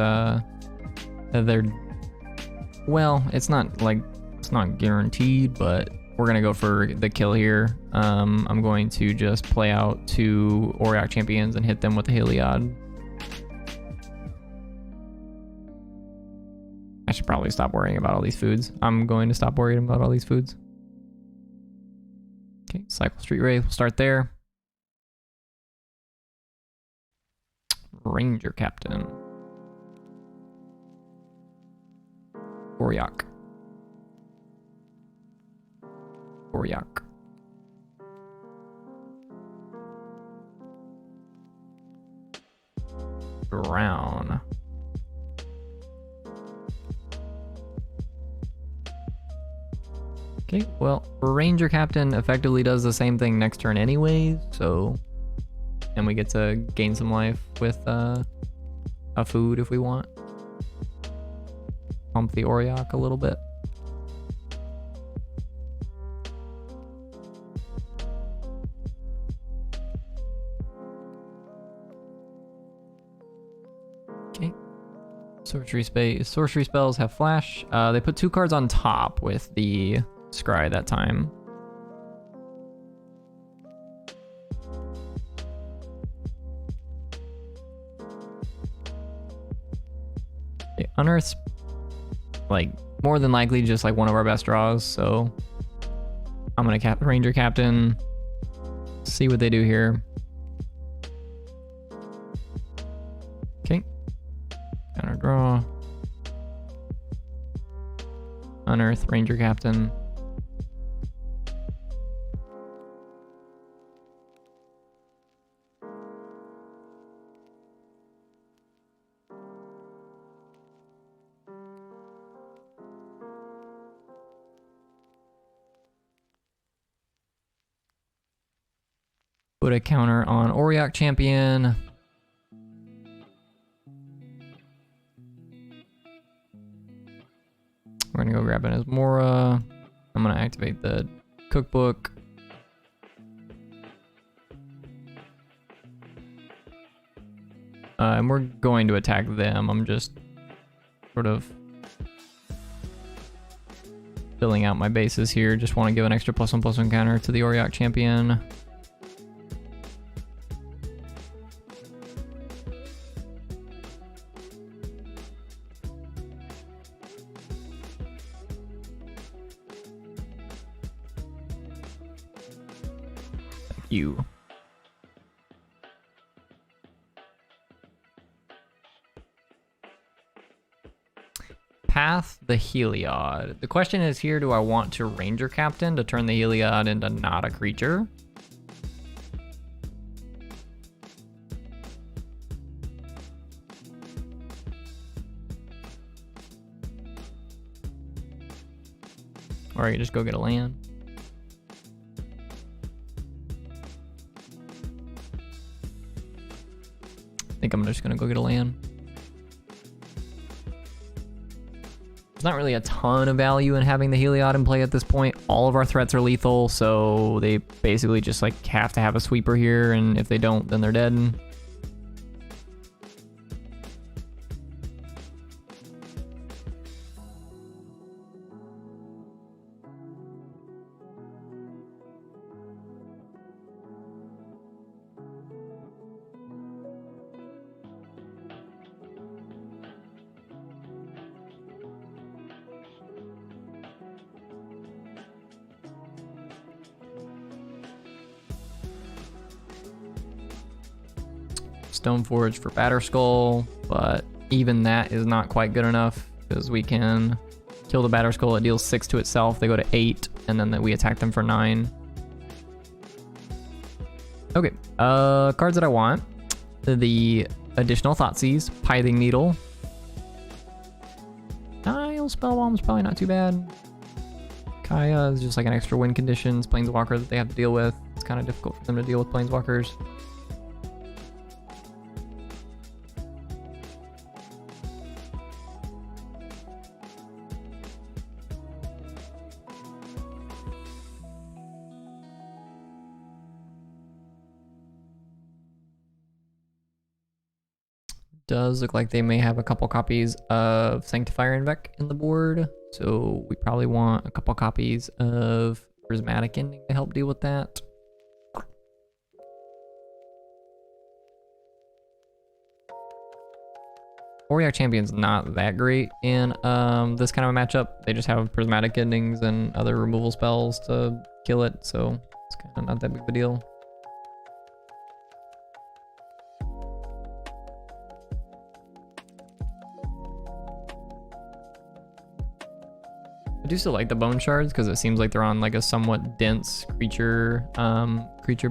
they're... Well, it's not guaranteed, but we're gonna go for the kill here. I'm going to just play out 2 Auriok champions and hit them with the Heliod. I should probably stop worrying about all these foods. I'm going to stop worrying about all these foods. Okay, Cycle Street Wraith, we'll start there. Ranger Captain. Auriok. Auriok. Brown. Okay, well, Ranger Captain effectively does the same thing next turn anyways, so... And we get to gain some life with a food if we want. Pump the Auriok a little bit. Sorcery spells have flash. They put 2 cards on top with the scry that time. Okay, Unearth's like more than likely just like one of our best draws, so I'm gonna Ranger Captain, see what they do here. Okay, counter draw, Unearth, Ranger Captain. Put a counter on Auriok Champion. We're gonna go grab an Asmora. I'm gonna activate the cookbook. And we're going to attack them. I'm just sort of filling out my bases here. Just want to give an extra +1/+1 counter to the Auriok Champion. You. Path the Heliod. The question is here, do I want to Ranger Captain to turn the Heliod into not a creature? Or I could just go get a land. I think I'm just gonna go get a land. There's not really a ton of value in having the Heliod in play at this point. All of our threats are lethal, so they basically just like have to have a sweeper here, and if they don't, then they're dead. Stoneforge for Batterskull, but even that is not quite good enough because we can kill the Batterskull. It deals 6 to itself. They go to 8, and then we attack them for 9. Okay, cards that I want. The additional Thoughtseize, Pithing Needle. Nile Spellbomb's probably not too bad. Kaya is just like an extra win conditions, Planeswalker that they have to deal with. It's kind of difficult for them to deal with Planeswalkers. Does look like they may have a couple copies of Sanctifier Invec in the board, so we probably want a couple copies of Prismatic Ending to help deal with that. Auriok Champion's not that great in this kind of a matchup. They just have Prismatic Endings and other removal spells to kill it, so it's kind of not that big of a deal. I do still like the Bone Shards because it seems like they're on like a somewhat dense creature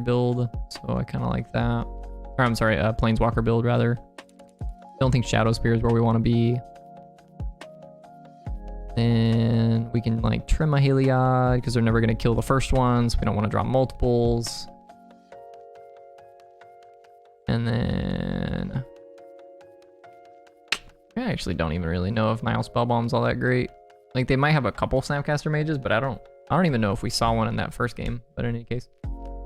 build, so I kind of like that. Or I'm sorry, Planeswalker build rather. Don't think Shadow Spear is where we want to be. Then we can like trim a Heliod because they're never going to kill the first one, so we don't want to draw multiples. And then I actually don't even really know if Nile Spellbomb's all that great. Like they might have a couple Snapcaster Mages, but I don't even know if we saw one in that first game. But in any case,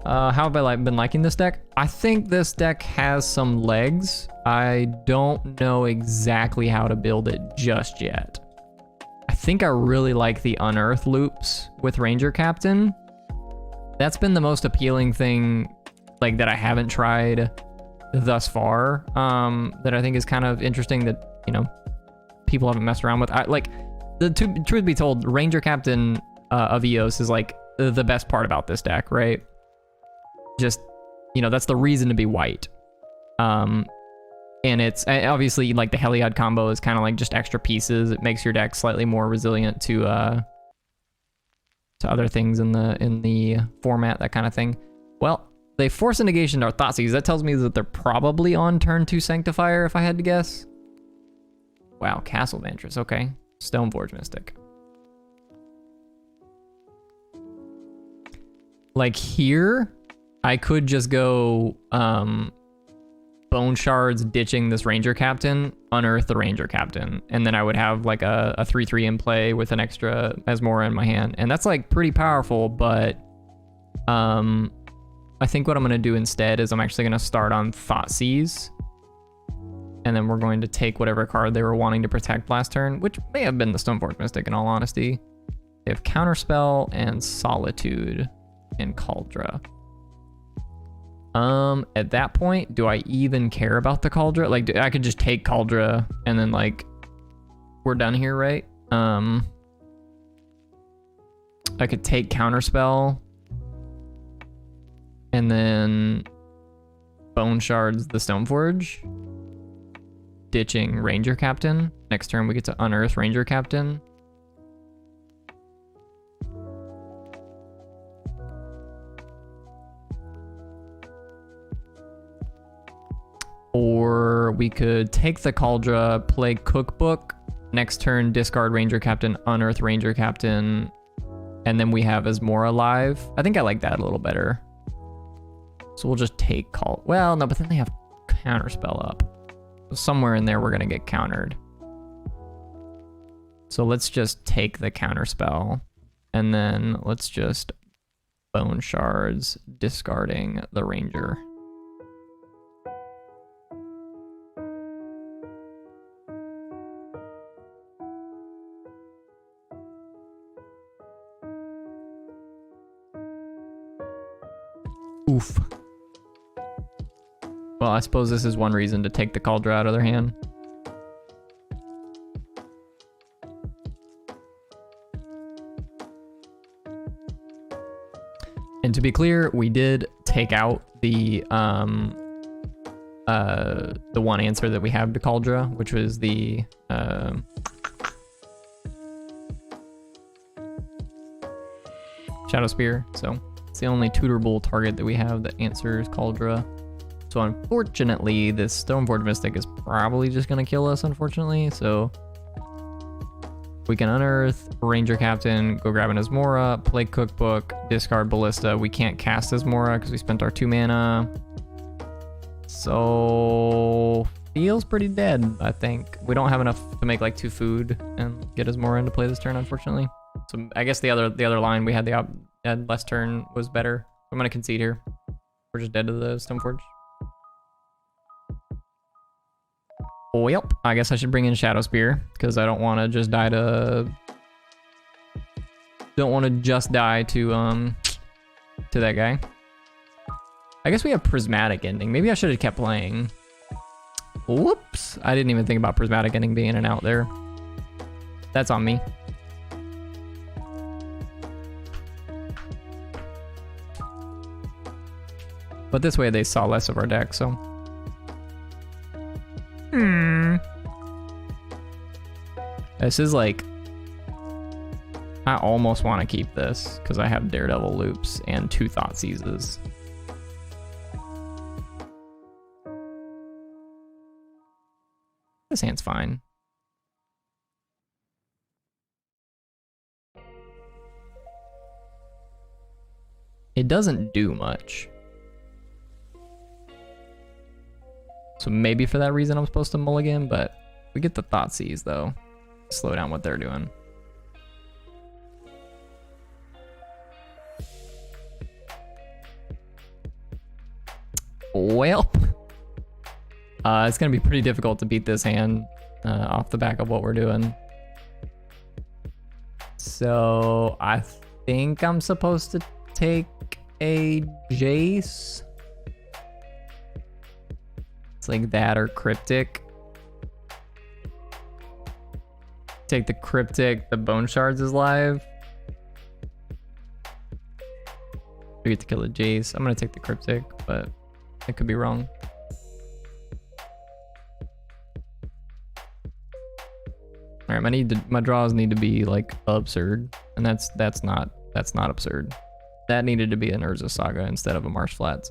How have I been liking this deck? I think this deck has some legs. I don't know exactly how to build it just yet. I think I really like the Unearth loops with Ranger Captain. That's been the most appealing thing, like, that I haven't tried thus far, that I think is kind of interesting that, you know, people haven't messed around with. Truth be told, Ranger Captain of EOS is like the best part about this deck, right? Just, you know, that's the reason to be white. And it's obviously like the Heliod combo is kind of like just extra pieces. It makes your deck slightly more resilient to other things in the format, that kind of thing. Well, they force a negation to our Thoughtseize. That tells me that they're probably on turn 2 Sanctifier, if I had to guess. Wow, Castle Vantress, okay. Stoneforge Mystic. Like here, I could just go Bone Shards ditching this Ranger Captain, unearth the Ranger Captain, and then I would have like a 3/3 in play with an extra Asmo-Heliod in my hand. And that's like pretty powerful, but I think what I'm gonna do instead is I'm actually gonna start on Thoughtseize. And then we're going to take whatever card they were wanting to protect last turn, which may have been the Stoneforge Mystic in all honesty. They have Counterspell and Solitude and Cauldra. At that point, do I even care about the Cauldra? Like, I could just take Cauldra and then, like, we're done here, right? I could take Counterspell and then Bone Shards the Stoneforge, ditching Ranger Captain. Next turn, we get to unearth Ranger Captain. Or we could take the Cauldra, play Cookbook. Next turn, discard Ranger Captain, unearth Ranger Captain, and then we have Asmo-Heliod live. I think I like that a little better. So we'll just take well, no, but then they have Counterspell up. So somewhere in there, we're gonna get countered. So let's just take the Counterspell, and then let's just Bone Shards, discarding the Ranger. Oof. Well, I suppose this is one reason to take the Cauldra out of their hand. And to be clear, we did take out the one answer that we have to Cauldra, which was the Shadow Spear. So it's the only tutorable target that we have that answers Cauldra. So unfortunately, this Stoneforge Mystic is probably just gonna kill us, unfortunately. So we can unearth Ranger Captain, go grab an Asmo-Heliod, play Cookbook, discard Ballista. We can't cast Asmo-Heliod because we spent our 2 mana. So feels pretty dead, I think. We don't have enough to make like 2 food and get Asmo-Heliod into play this turn, unfortunately. So I guess the other line we had last turn was better. I'm gonna concede here. We're just dead to the Stoneforge. Oh, yep. I guess I should bring in Shadow Spear because I don't want to just die to. Don't want to just die to that guy. I guess we have Prismatic Ending. Maybe I should have kept playing. Whoops! I didn't even think about Prismatic Ending being in and out there. That's on me. But this way they saw less of our deck, so. This is like, I almost want to keep this because I have Daredevil loops and 2 Thoughtseizes. This hand's fine. It doesn't do much. So maybe for that reason I'm supposed to mulligan, but we get the Thoughtseize though. Slow down what they're doing. Well, it's gonna be pretty difficult to beat this hand off the back of what we're doing. So I think I'm supposed to take a Jace. It's like that or Cryptic. Take the Cryptic, the Bone Shards is live. We get to kill a Jace. I'm gonna take the Cryptic, but I could be wrong. All right, my draws need to be like absurd, and that's not absurd. That needed to be an Urza Saga instead of a Marsh Flats.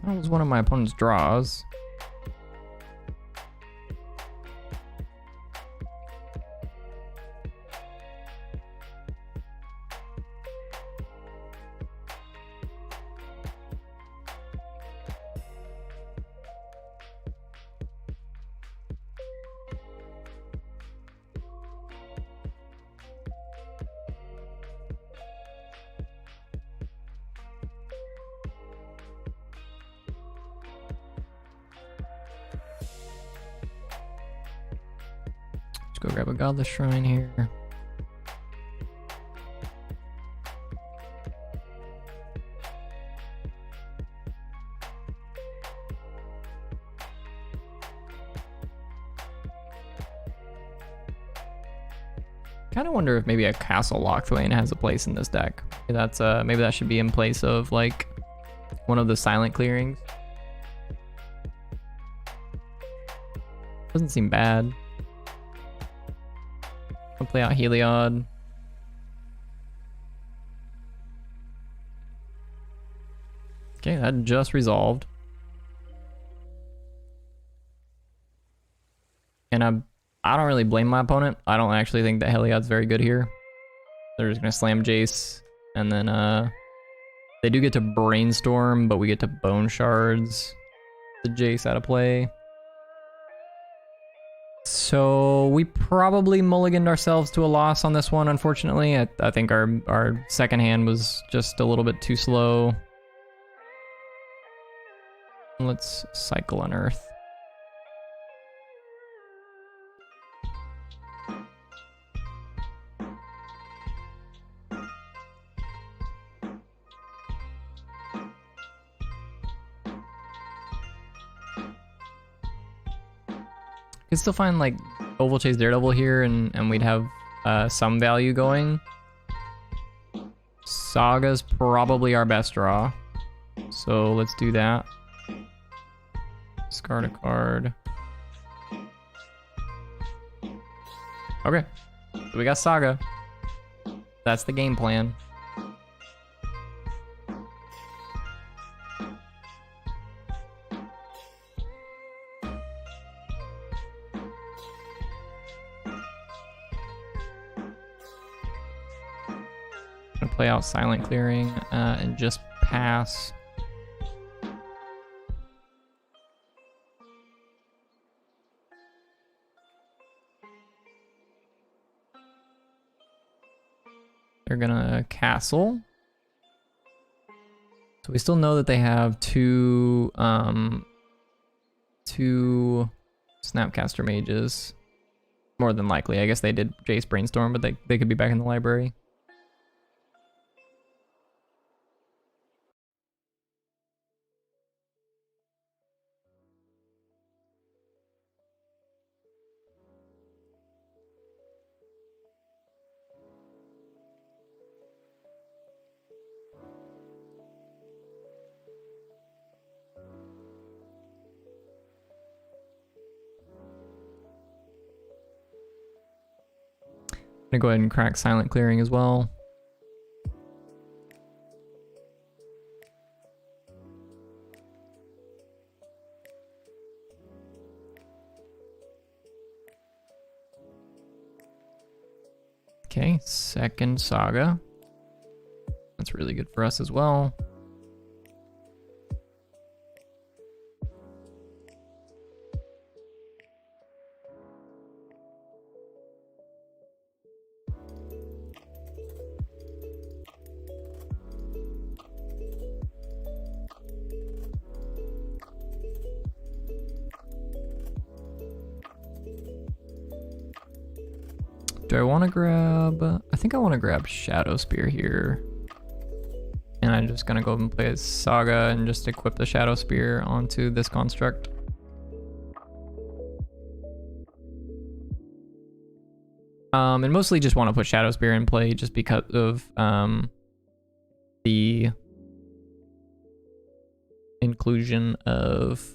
That was one of my opponent's draws. Go grab a Godless Shrine here. Kind of wonder if maybe a Castle Locthwain has a place in this deck. Maybe that should be in place of like one of the silent clearings. Doesn't seem bad. I'll play out Heliod. Okay, that just resolved. And I don't really blame my opponent. I don't actually think that Heliod's very good here. They're just gonna slam Jace, and then they do get to Brainstorm, but we get to Bone Shards the Jace out of play. So we probably mulliganed ourselves to a loss on this one, unfortunately. I think our second hand was just a little bit too slow. Let's cycle Unearth. Could still find like Oval Chase Daredevil here, and we'd have some value going. Saga's probably our best draw, so let's do that. Discard a card. Okay, so we got Saga. That's the game plan. Play out Silent Clearing and just pass. They're gonna castle. So we still know that they have two Snapcaster Mages. More than likely. I guess they did Jace Brainstorm, but they could be back in the library. I'm gonna go ahead and crack Silent Clearing as well. Okay, second Saga. That's really good for us as well. Do I want to grab... I think I want to grab Shadow Spear here. And I'm just going to go and play as Saga and just equip the Shadow Spear onto this construct. And mostly just want to put Shadow Spear in play just because of the inclusion of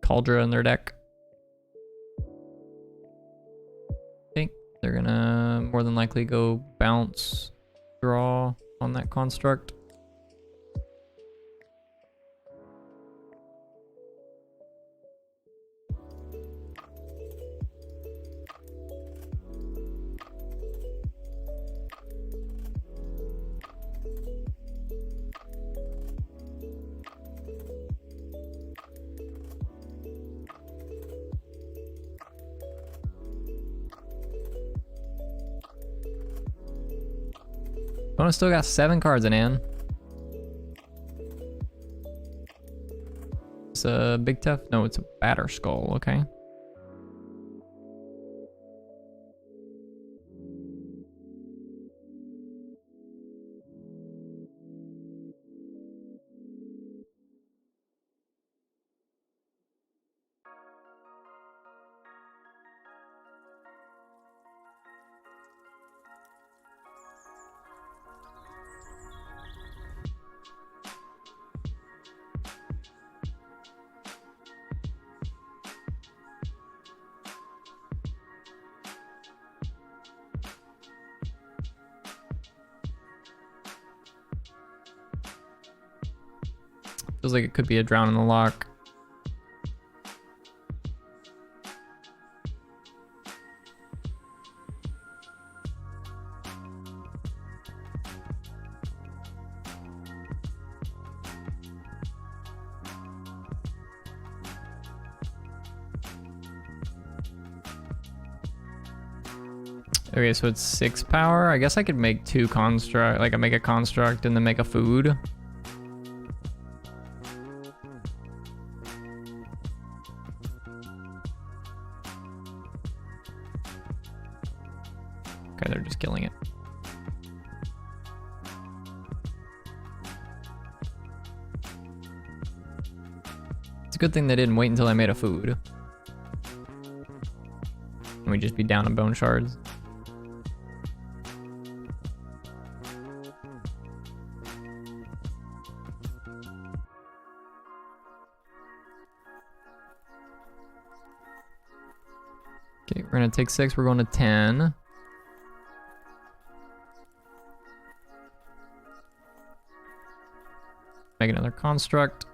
Cauldra in their deck. They're gonna more than likely go bounce, draw on that construct. Opponent still got 7 cards in hand. It's a Big Tough? No, it's a Batter Skull, okay. Feels like it could be a Drown in the Lock. Okay, so it's 6 power. I guess I could make 2 construct, like I make a construct and then make a food. Okay, they're just killing it. It's a good thing they didn't wait until I made a food. And we'd just be down on bone shards. Okay, we're gonna take 6, we're going to 10. Make another construct.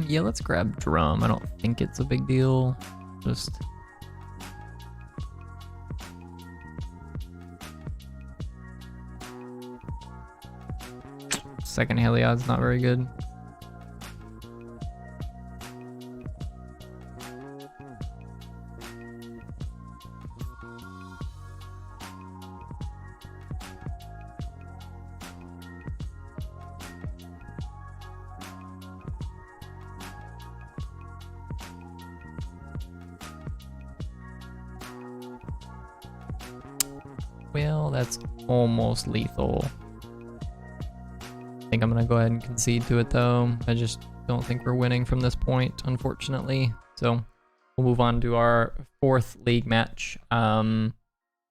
Yeah, let's grab Drum. I don't think it's a big deal. Just second Heliod's not very good. Well, that's almost lethal. I think I'm gonna go ahead and concede to it though. I just don't think we're winning from this point, unfortunately. So we'll move on to our 4th league match. I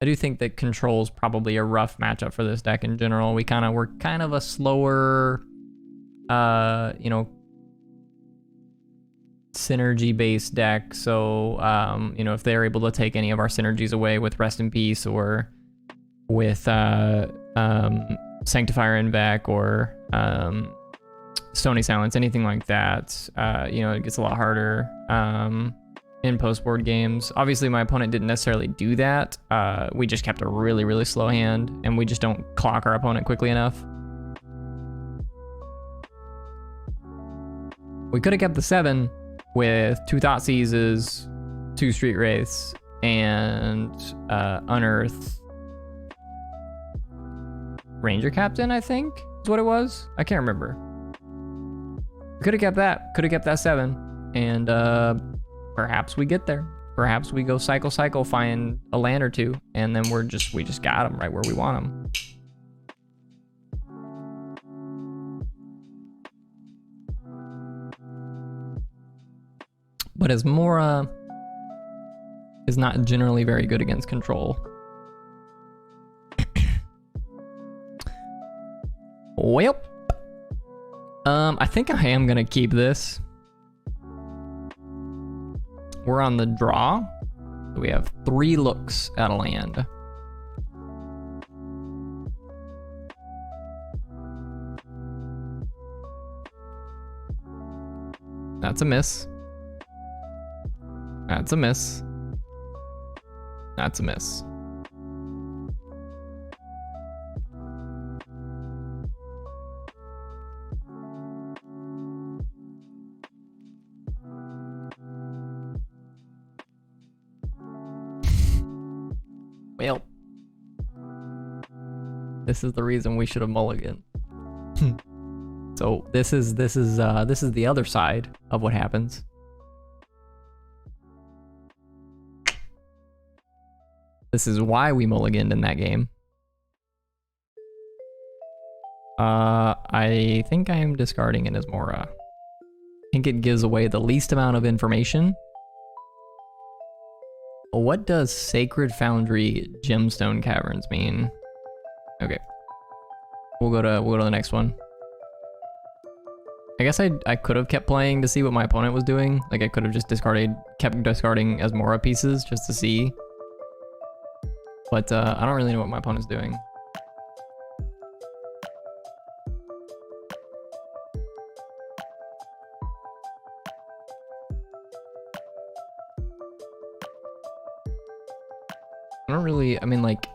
do think that Control's probably a rough matchup for this deck in general. We're kind of a slower, you know, synergy-based deck. So, you know, if they're able to take any of our synergies away with Rest in Peace or with Sanctifier Invac or Stony Silence, anything like that, you know, it gets a lot harder in post-board games. Obviously, my opponent didn't necessarily do that. We just kept a really, really slow hand, and we just don't clock our opponent quickly enough. We could have kept the 7 with 2 Thoughtseizes, 2 Street Wraiths, and Unearth Ranger Captain, I think is what it was. I can't remember. Could have kept that. Could have kept that 7, and perhaps we get there. Perhaps we go cycle, find a land or 2, and then we just got them right where we want them. But Asmora is not generally very good against control. Well, I think I am gonna keep this. We're on the draw. We have 3 looks at a land. That's a miss. That's a miss. That's a miss. Well, this is the reason we should have mulliganed. So this is the other side of what happens. This is why we mulliganed in that game. I think I am discarding an Asmora. I think it gives away the least amount of information. What does Sacred Foundry Gemstone Caverns mean? Okay. We'll go to the next one. I guess I could have kept playing to see what my opponent was doing. Like I could have just kept discarding Asmora pieces just to see. But I don't really know what my opponent's doing. I mean, like,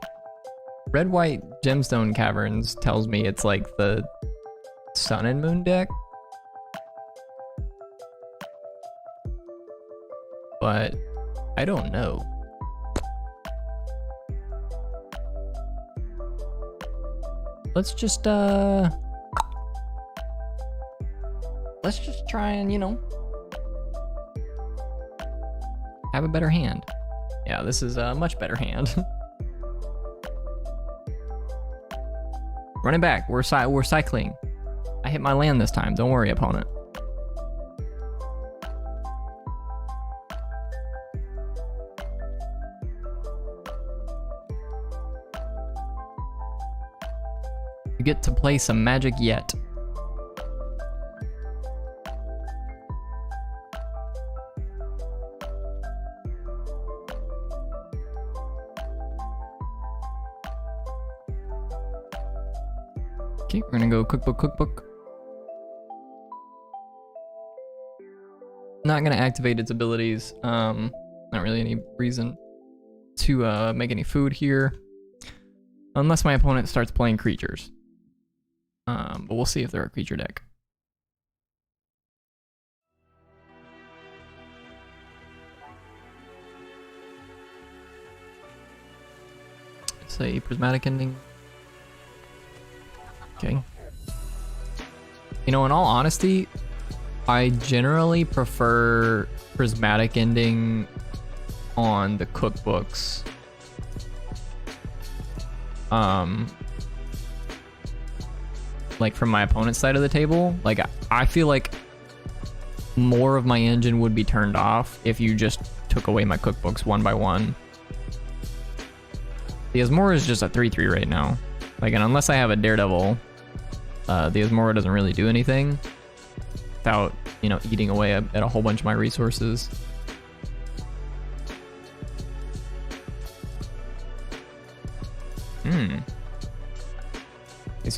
Red-White Gemstone Caverns tells me it's like the Sun and Moon deck. But I don't know. Let's just try and, you know, have a better hand. Yeah, this is a much better hand. Running back, we're cycling. I hit my land this time, don't worry, opponent. You get to play some Magic yet. Okay, we're gonna go cookbook. Not gonna activate its abilities. Not really any reason to make any food here. Unless my opponent starts playing creatures. But we'll see if they're a creature deck. Say Prismatic Ending. Okay. You know, in all honesty, I generally prefer Prismatic Ending on the cookbooks. Like from my opponent's side of the table, like I feel like more of my engine would be turned off if you just took away my cookbooks one by one. The Asmora is just a 3/3 right now. Like, and unless I have a Daredevil, the Asmora doesn't really do anything without, you know, eating away at a whole bunch of my resources.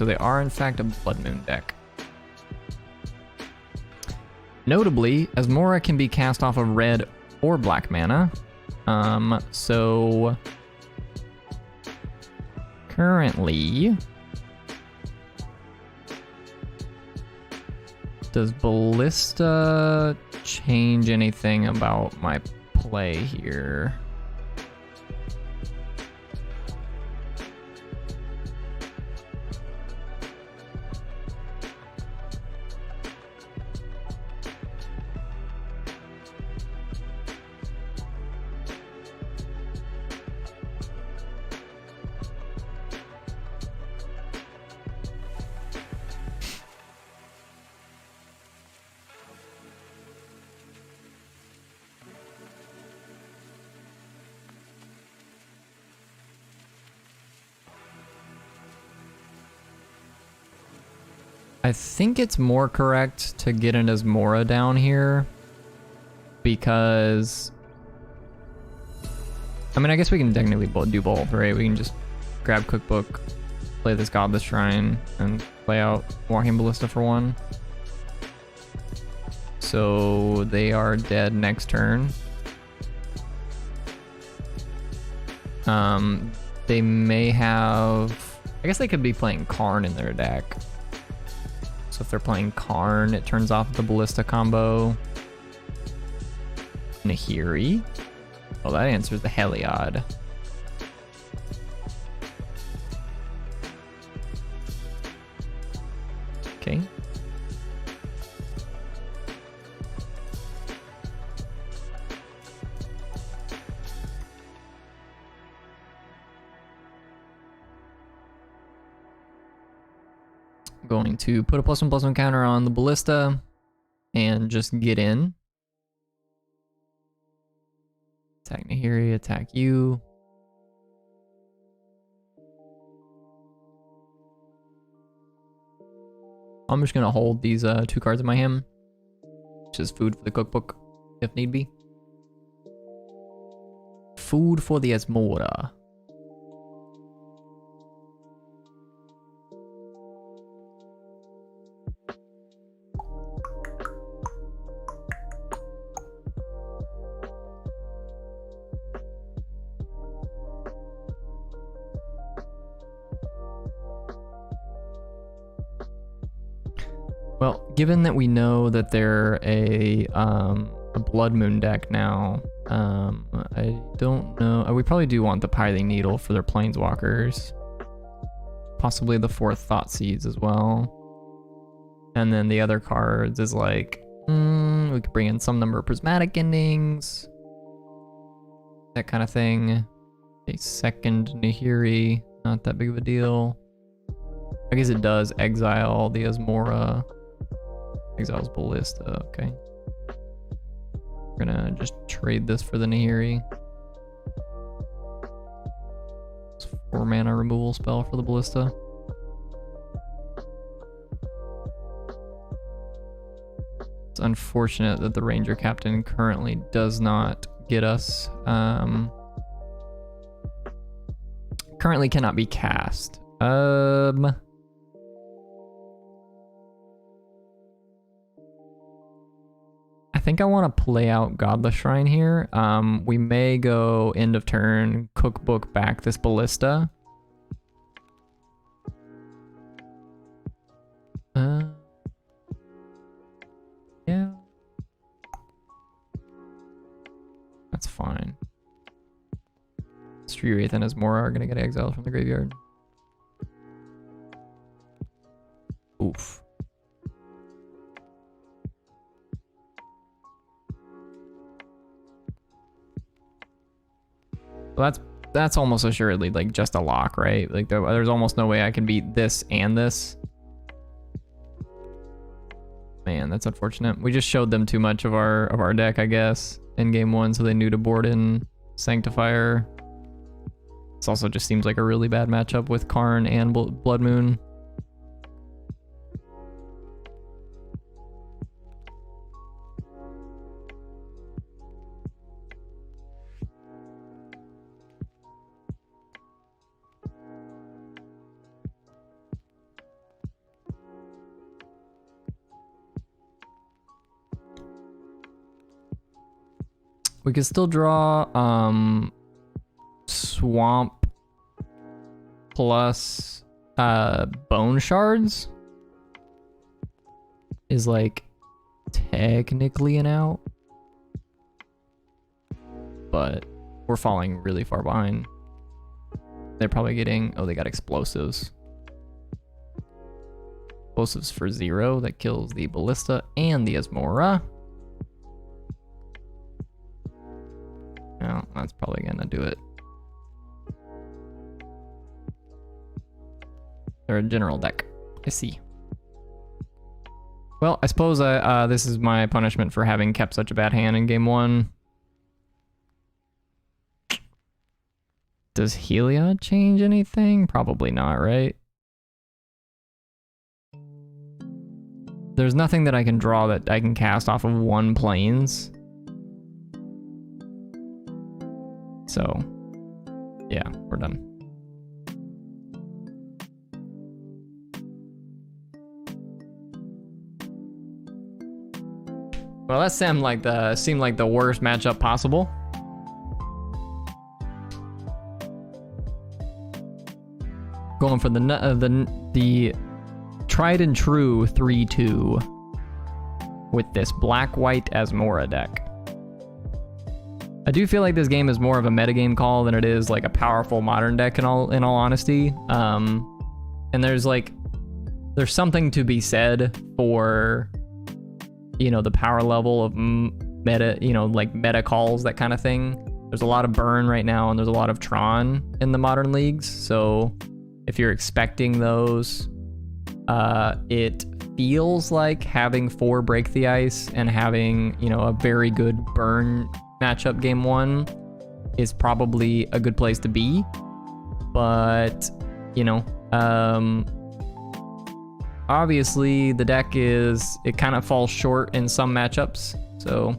so they are in fact a Blood Moon deck. Notably, Asmora can be cast off of red or black mana. So currently, does Ballista change anything about my play here? I think it's more correct to get an Asmora down here because, I mean, I guess we can technically do both, right? We can just grab Cookbook, play this Godless Shrine, and play out Walking Ballista for one. So they are dead next turn. They may have, I guess they could be playing Karn in their deck. So if they're playing Karn, it turns off the Ballista combo. Nahiri. Well, that answers the Heliod. Okay. Going to put a +1/+1 counter on the Ballista and just get in. Attack Nahiri, attack you. I'm just gonna hold these 2 cards in my hand, which is food for the Cookbook if need be. Food for the Asmora. Well, given that we know that they're a Blood Moon deck now, I don't know. We probably do want the Pithing Needle for their Planeswalkers. Possibly the 4 Thoughtseeds as well. And then the other cards is like, we could bring in some number of Prismatic Endings. That kind of thing. A second Nahiri, not that big of a deal. I guess it does exile the Asmora. Exiles Ballista, okay. We're gonna just trade this for the Nahiri. It's 4 mana removal spell for the Ballista. It's unfortunate that the Ranger Captain currently does not get us. Currently cannot be cast. I think I want to play out Godless Shrine here. We may go end of turn, Cookbook back this Ballista. Yeah. That's fine. Street Wraith and Asmora are going to get exiled from the graveyard. Oof. Well, that's almost assuredly like just a lock, right? Like there's almost no way I can beat this and this. Man, that's unfortunate. We just showed them too much of our deck, I guess, in game 1, so they knew to board in Sanctifier. This also just seems like a really bad matchup with Karn and Blood Moon. We could still draw swamp plus bone shards is like technically an out, but we're falling really far behind. They're probably getting, oh, they got explosives. Explosives for 0 that kills the ballista and the Asmora. Well, that's probably gonna do it. They're a general deck. I see. Well, I suppose this is my punishment for having kept such a bad hand in game 1. Does Heliod change anything? Probably not, right? There's nothing that I can draw that I can cast off of 1 planes. So, yeah, we're done. Well, that seemed like the worst matchup possible. Going for the tried and true 3-2 with this black-white Asmora deck. I do feel like this game is more of a metagame call than it is like a powerful modern deck in all honesty. And there's something to be said for, you know, the power level of meta, you know, like meta calls, that kind of thing. There's a lot of burn right now and there's a lot of Tron in the modern leagues. So if you're expecting those, it feels like having 4 Break the Ice and having, you know, a very good burn matchup game 1 is probably a good place to be. But, you know, obviously the deck it kind of falls short in some matchups. So,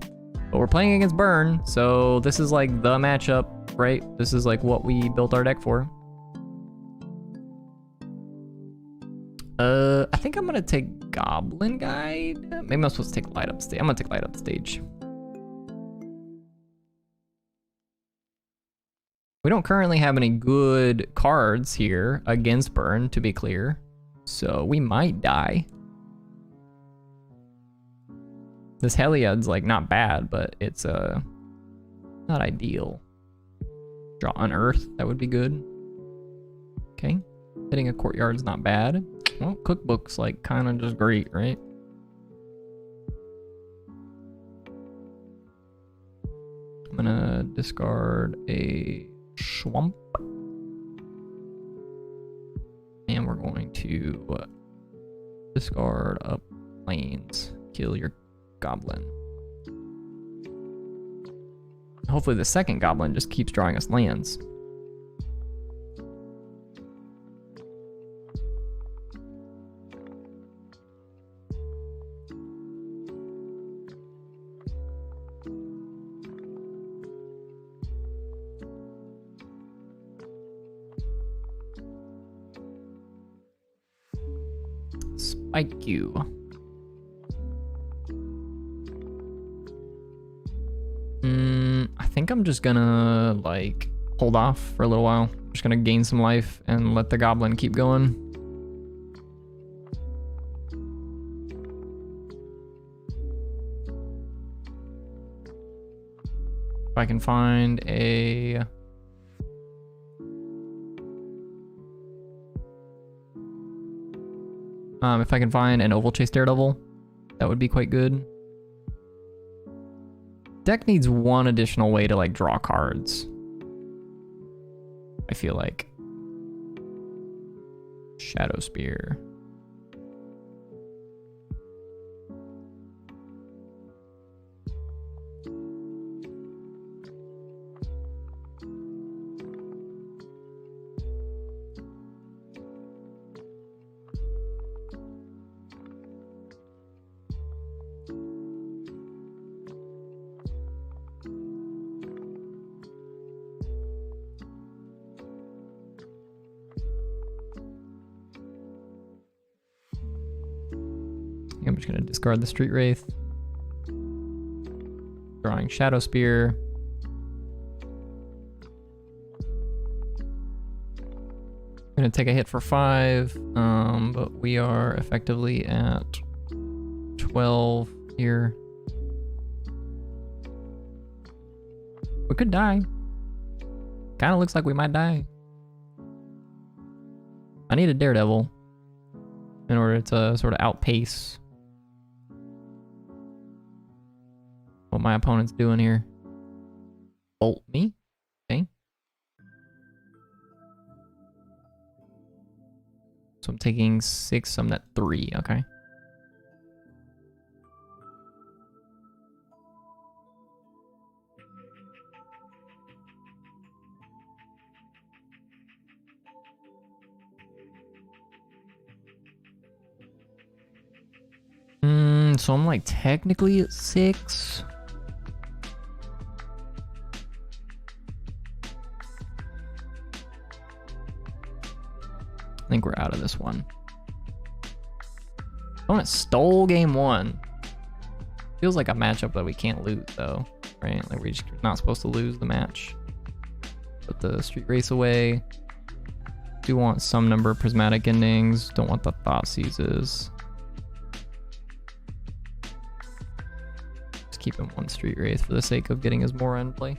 but we're playing against burn, so this is like the matchup, right? This is like what we built our deck for. I think I'm gonna take Goblin Guide. Maybe I'm supposed to take Light Up Stage. I'm gonna take Light Up Stage. We don't currently have any good cards here against burn, to be clear. So we might die. This Heliod's like not bad, but it's not ideal. Draw Unearth, that would be good. Okay. Hitting a Courtyard's not bad. Well, Cookbook's like kind of just great, right? I'm gonna discard a Swamp. And we're going to discard up planes. Kill your goblin. Hopefully the second goblin just keeps drawing us lands. Spike you. I think I'm just gonna like hold off for a little while. I'm just gonna gain some life and let the goblin keep going. If I can find a if I can find an Oval Chase Daredevil, that would be quite good. Deck needs one additional way to like draw cards, I feel like. Shadow Spear. I'm just gonna discard the Street Wraith. Drawing Shadow Spear. gonna take a hit for 5, but we are effectively at 12 here. We could die. Kind of looks like we might die. I need a Daredevil in order to sort of outpace what my opponent's doing here. Bolt me. Okay. So I'm taking 6, I'm at 3, okay. So I'm like technically at 6. I think we're out of this one. Opponent stole game 1. Feels like a matchup that we can't lose though, right? Like we're just not supposed to lose the match. Put the street race away. Do want some number of prismatic endings. Don't want the thought seizes. Just keep him 1 street wraith for the sake of getting his Mora in play.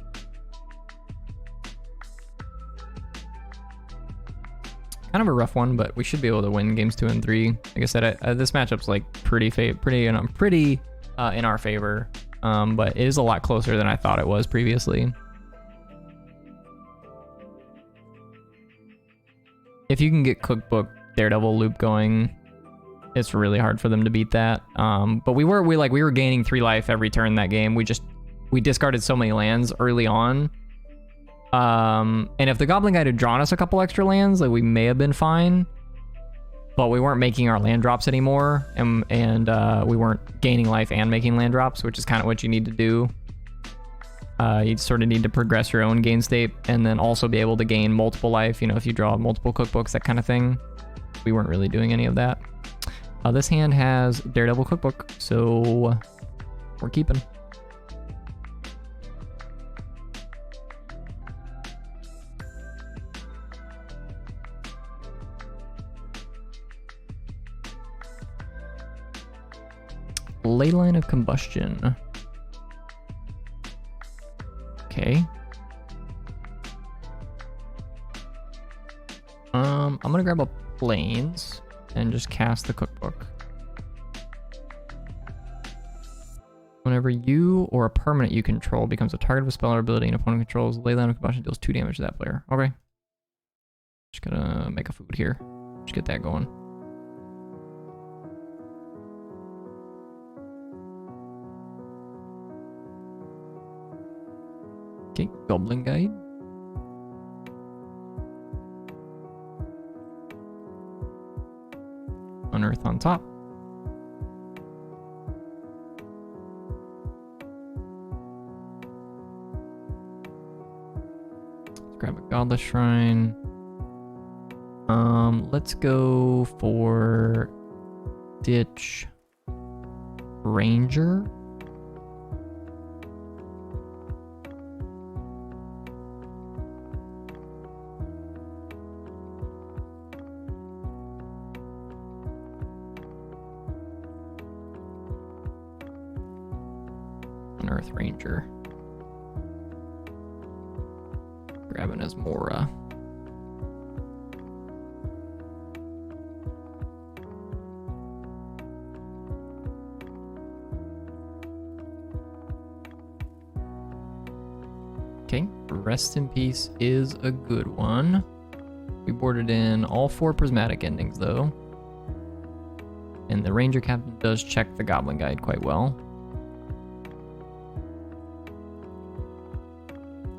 Kind of a rough one, but we should be able to win games 2 and 3. Like I said, this matchup's like pretty in our favor, but it is a lot closer than I thought it was previously. If you can get Cookbook Daredevil loop going, it's really hard for them to beat that. But we were gaining 3 life every turn that game. We discarded so many lands early on. And if the Goblin Guide had drawn us a couple extra lands, like we may have been fine. But we weren't making our land drops anymore, and we weren't gaining life and making land drops, which is kind of what you need to do. You sort of need to progress your own gain state, and then also be able to gain multiple life, you know, if you draw multiple cookbooks, that kind of thing. We weren't really doing any of that. This hand has Daredevil Cookbook, so we're keeping. Leyline of Combustion. Okay. I'm gonna grab a Plains and just cast the Cookbook. Whenever you or a permanent you control becomes a target of a spell or ability an opponent controls, Leyline of Combustion deals 2 damage to that player. Okay. Just gonna make a food here. Just get that going. Okay, Goblin Guide. Unearth on top. Let's grab a Godless Shrine. Let's go for Ditch Ranger. Earth Ranger. Grabbing his Mora. Okay, Rest in Peace is a good one. We boarded in all 4 prismatic endings though. And the Ranger Captain does check the Goblin Guide quite well.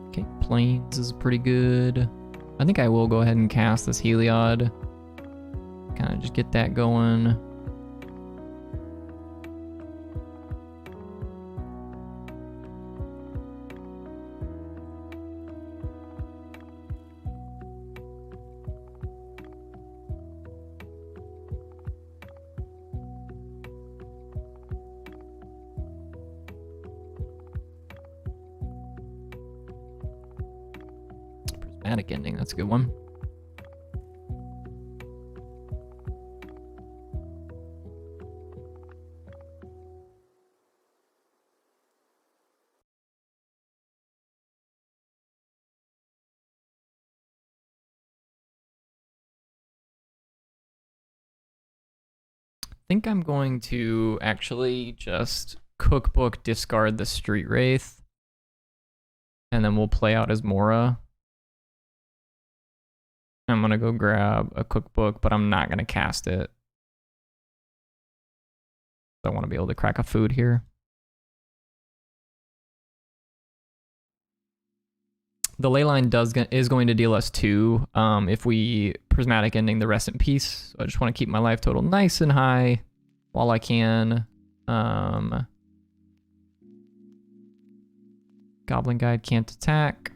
Okay, Plains is pretty good. I think I will go ahead and cast this Heliod. Kind of just get that going. Prismatic ending, that's a good one. think I'm going to actually just cookbook discard the Street Wraith. And then we'll play out as Mora. I'm gonna go grab a cookbook, but I'm not gonna cast it. I want to be able to crack a food here. The Leyline is going to deal us 2 if we Prismatic Ending the Rest in Peace. So I just want to keep my life total nice and high while I can. Goblin Guide can't attack.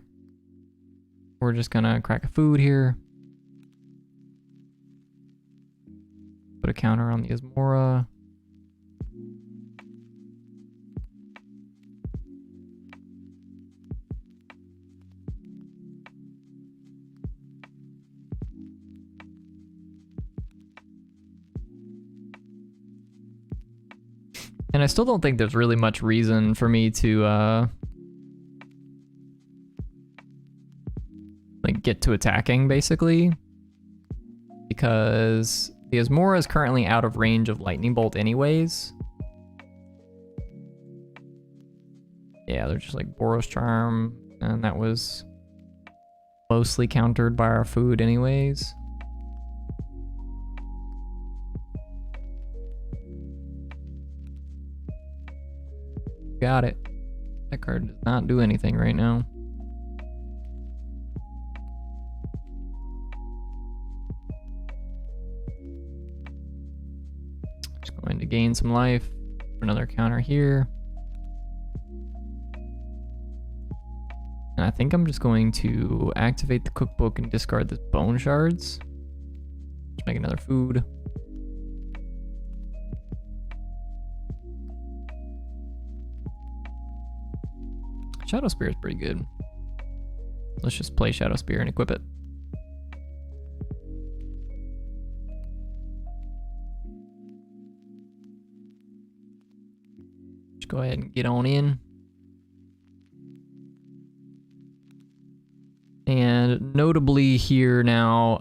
We're just gonna crack a food here. Put a counter on the Asmora. And I still don't think there's really much reason for me to like get to attacking, basically, because the Asmora is currently out of range of Lightning Bolt anyways. Yeah, they're just like Boros Charm, and that was mostly countered by our food anyways. Got it. That card does not do anything right now. Just going to gain some life. Another counter here. And I think I'm just going to activate the cookbook and discard the bone shards. Just make another food. Shadow Spear is pretty good. Let's just play Shadow Spear and equip it. Just go ahead and get on in. And notably here now,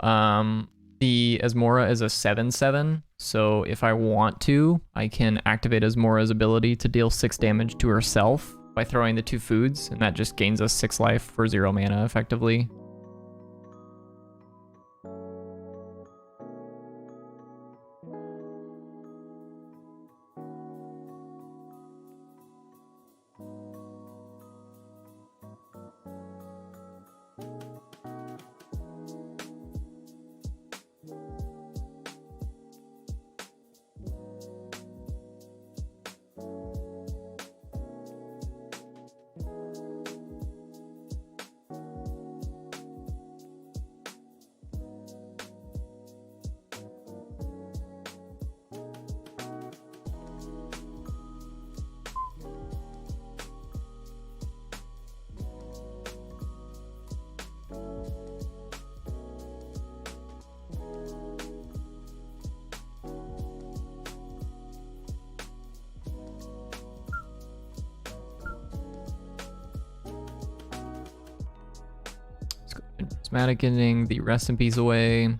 the Asmora is a 7/7. So if I want to, I can activate Asmora's ability to deal 6 damage to herself by throwing the 2 foods, and that just gains us 6 life for 0 mana effectively. Prismatic Ending the Rest in Peace away.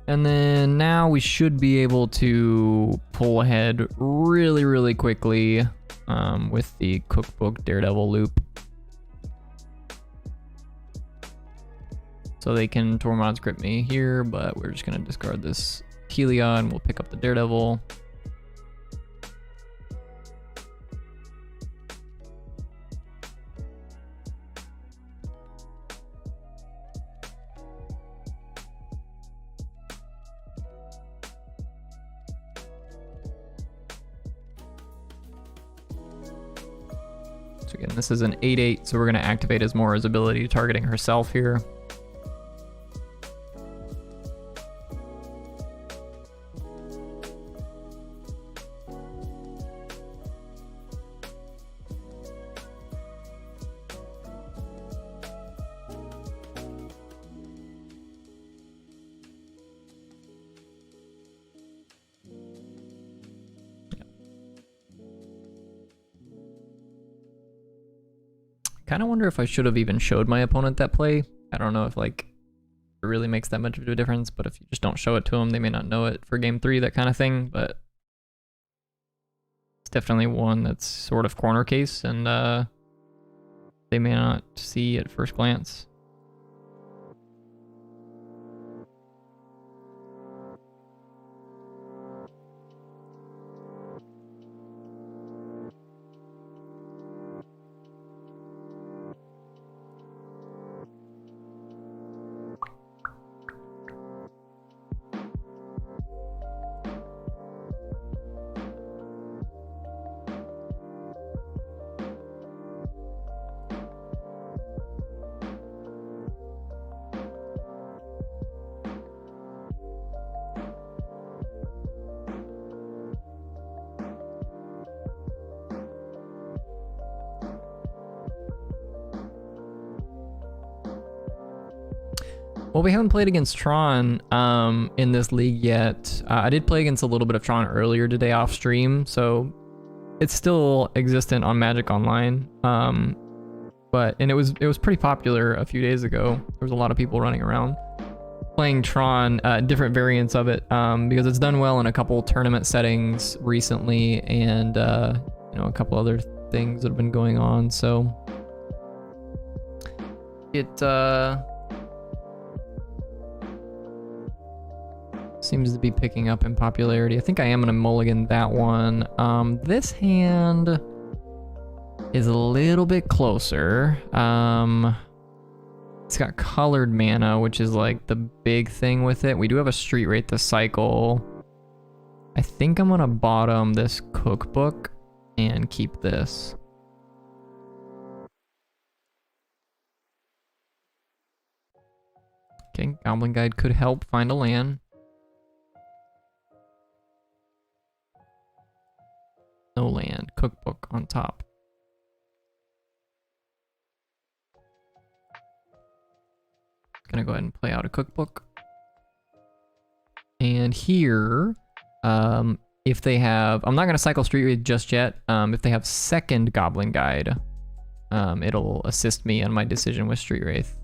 And then now we should be able to pull ahead really, really quickly with the Cookbook Daredevil loop. So they can Tormod's Grip me here, but we're just going to discard this Heliod and we'll pick up the Daredevil. So again, this is an 8/8, so we're going to activate Asmora's ability targeting herself here. Kind of wonder if I should have even showed my opponent that play. I don't know if like it really makes that much of a difference. But if you just don't show it to them, they may not know it for game 3, that kind of thing. But it's definitely one that's sort of corner case, and they may not see at first glance. Well, we haven't played against Tron in this league yet. I did play against a little bit of Tron earlier today off stream, so it's still existent on Magic Online. But it was pretty popular a few days ago. There was a lot of people running around playing Tron, different variants of it, because it's done well in a couple tournament settings recently, and you know, a couple other things that have been going on. So it seems to be picking up in popularity. I think I am gonna mulligan that one. This hand is a little bit closer. It's got colored mana, which is like the big thing with it. We do have a street rate to cycle. I think I'm gonna bottom this cookbook and keep this. Okay, Goblin Guide could help find a land. No land. Cookbook on top. Gonna go ahead and play out a cookbook. And here, if they have, I'm not gonna cycle Street Wraith just yet. If they have second Goblin Guide, it'll assist me in my decision with Street Wraith.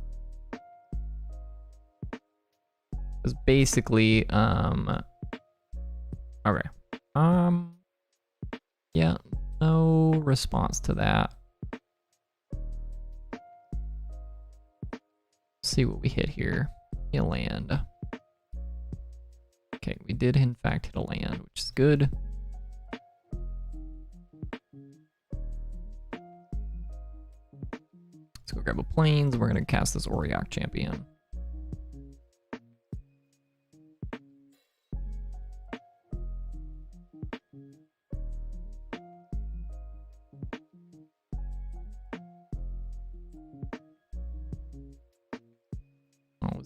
Because basically, okay. Yeah, no response to that. See what we hit here. A land. Okay, we did in fact hit a land, which is good. Let's go grab a plains, and we're gonna cast this Auriok Champion.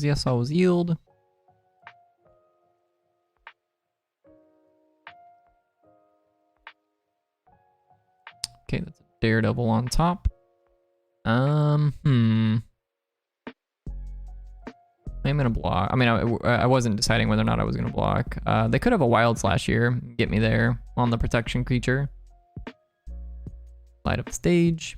Yes, I was yield. Okay, that's a Daredevil on top. I'm gonna block. I mean, I wasn't deciding whether or not I was gonna block. They could have a Wild Slash here, get me there on the protection creature. Light up the stage.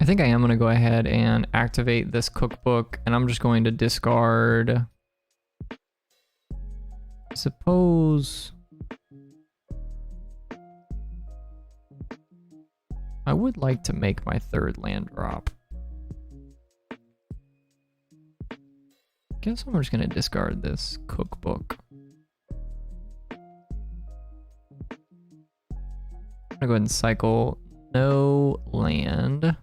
I think I am going to go ahead and activate this cookbook, and I'm just going to discard. I suppose I would like to make my third land drop. Guess I'm just going to discard this cookbook. I'm going to go ahead and cycle no land.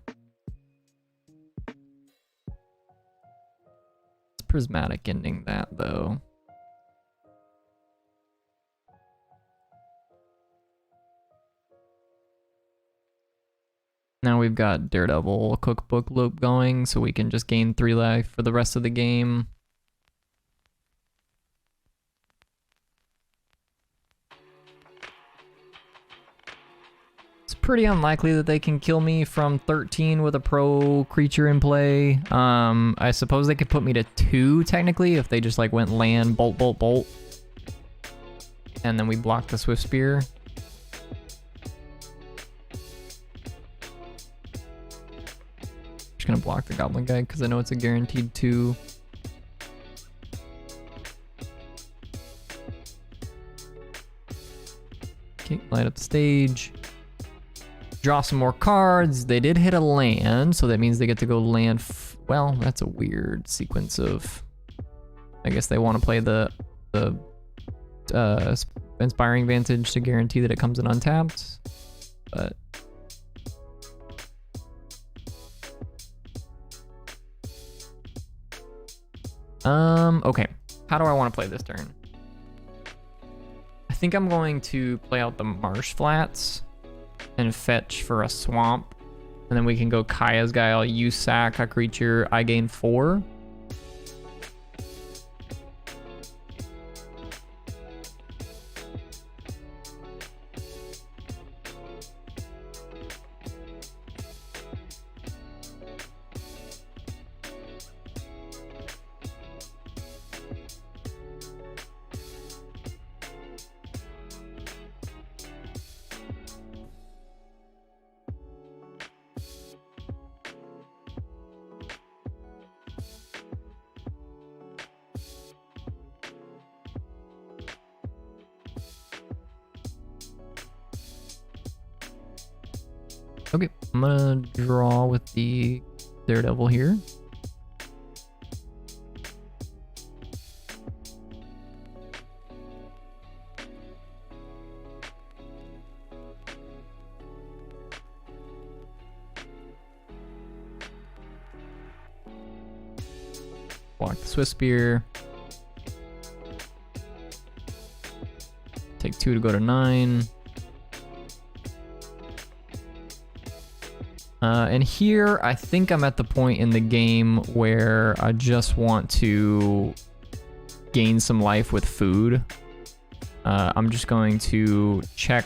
Prismatic ending that though. Now we've got Daredevil cookbook loop going, so we can just gain 3 life for the rest of the game. Pretty unlikely that they can kill me from 13 with a pro creature in play. I suppose they could put me to 2 technically if they just like went land, bolt, bolt, bolt. And then we block the Swift Spear. gonna block the goblin guy because I know it's a guaranteed 2. Okay, light up the stage. Draw some more cards. They did hit a land, so that means they get to go land. Well, that's a weird sequence of. I guess they want to play the Inspiring Vantage to guarantee that it comes in untapped, but. Okay. How do I want to play this turn? I think I'm going to play out the Marsh Flats and fetch for a swamp. And then we can go Kaya's Guile, you sack a creature, I gain 4. Okay, I'm gonna draw with the Daredevil here. Block the Swift Spear. Take 2 to go to 9. And here, I think I'm at the point in the game where I just want to gain some life with food. I'm just going to check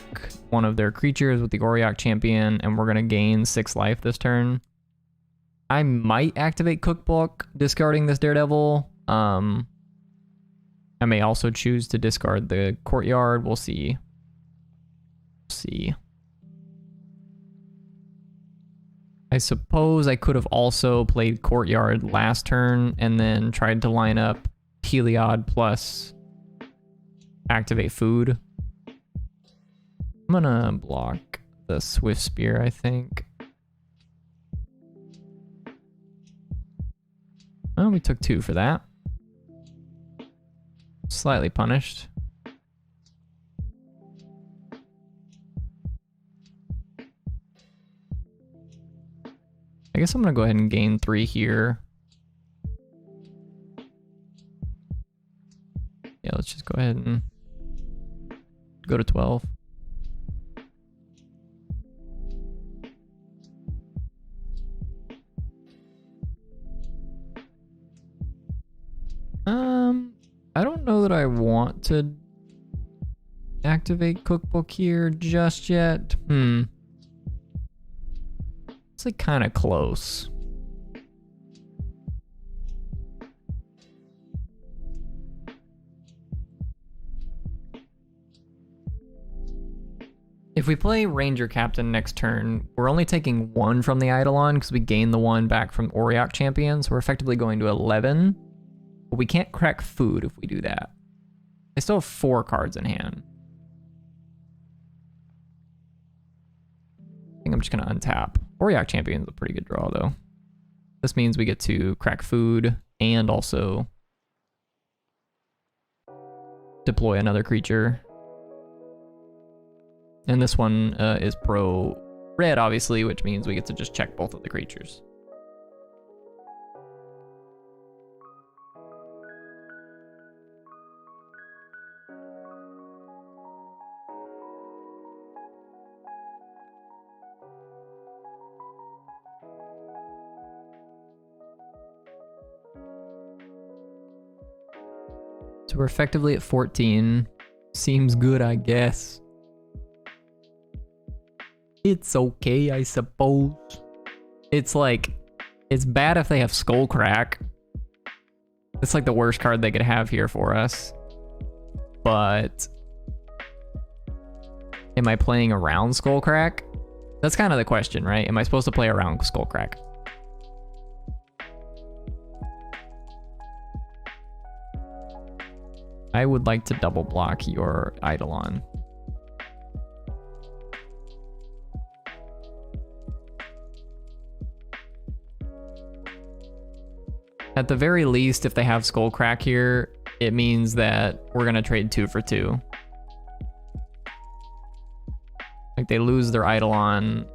one of their creatures with the Auriok Champion, and we're going to gain 6 life this turn. I might activate Cookbook, discarding this Daredevil. I may also choose to discard the Courtyard. We'll see. I suppose I could have also played Courtyard last turn and then tried to line up Heliod plus activate food. I'm gonna block the Swift Spear, I think. Oh, we took 2 for that. Slightly punished. I guess I'm gonna go ahead and gain 3 here. Yeah, let's just go ahead and go to 12. I don't know that I want to activate Cookbook here just yet. It's like kind of close. If we play Ranger Captain next turn, we're only taking 1 from the Eidolon because we gain the 1 back from Auriok Champion, so we're effectively going to 11. But we can't crack food if we do that. I still have 4 cards in hand. I think I'm just gonna untap. Auriok Champion's a pretty good draw though. This means we get to crack food and also deploy another creature. And this one is pro red, obviously, which means we get to just check both of the creatures. So we're effectively at 14. Seems good, I guess. It's okay, I suppose. It's like, it's bad if they have Skullcrack. It's like the worst card they could have here for us. But am I playing around Skullcrack? That's kind of the question, right? Am I supposed to play around Skullcrack? I would like to double block your Eidolon. At the very least, if they have Skullcrack here, it means that we're gonna trade 2 for 2. Like they lose their Eidolon.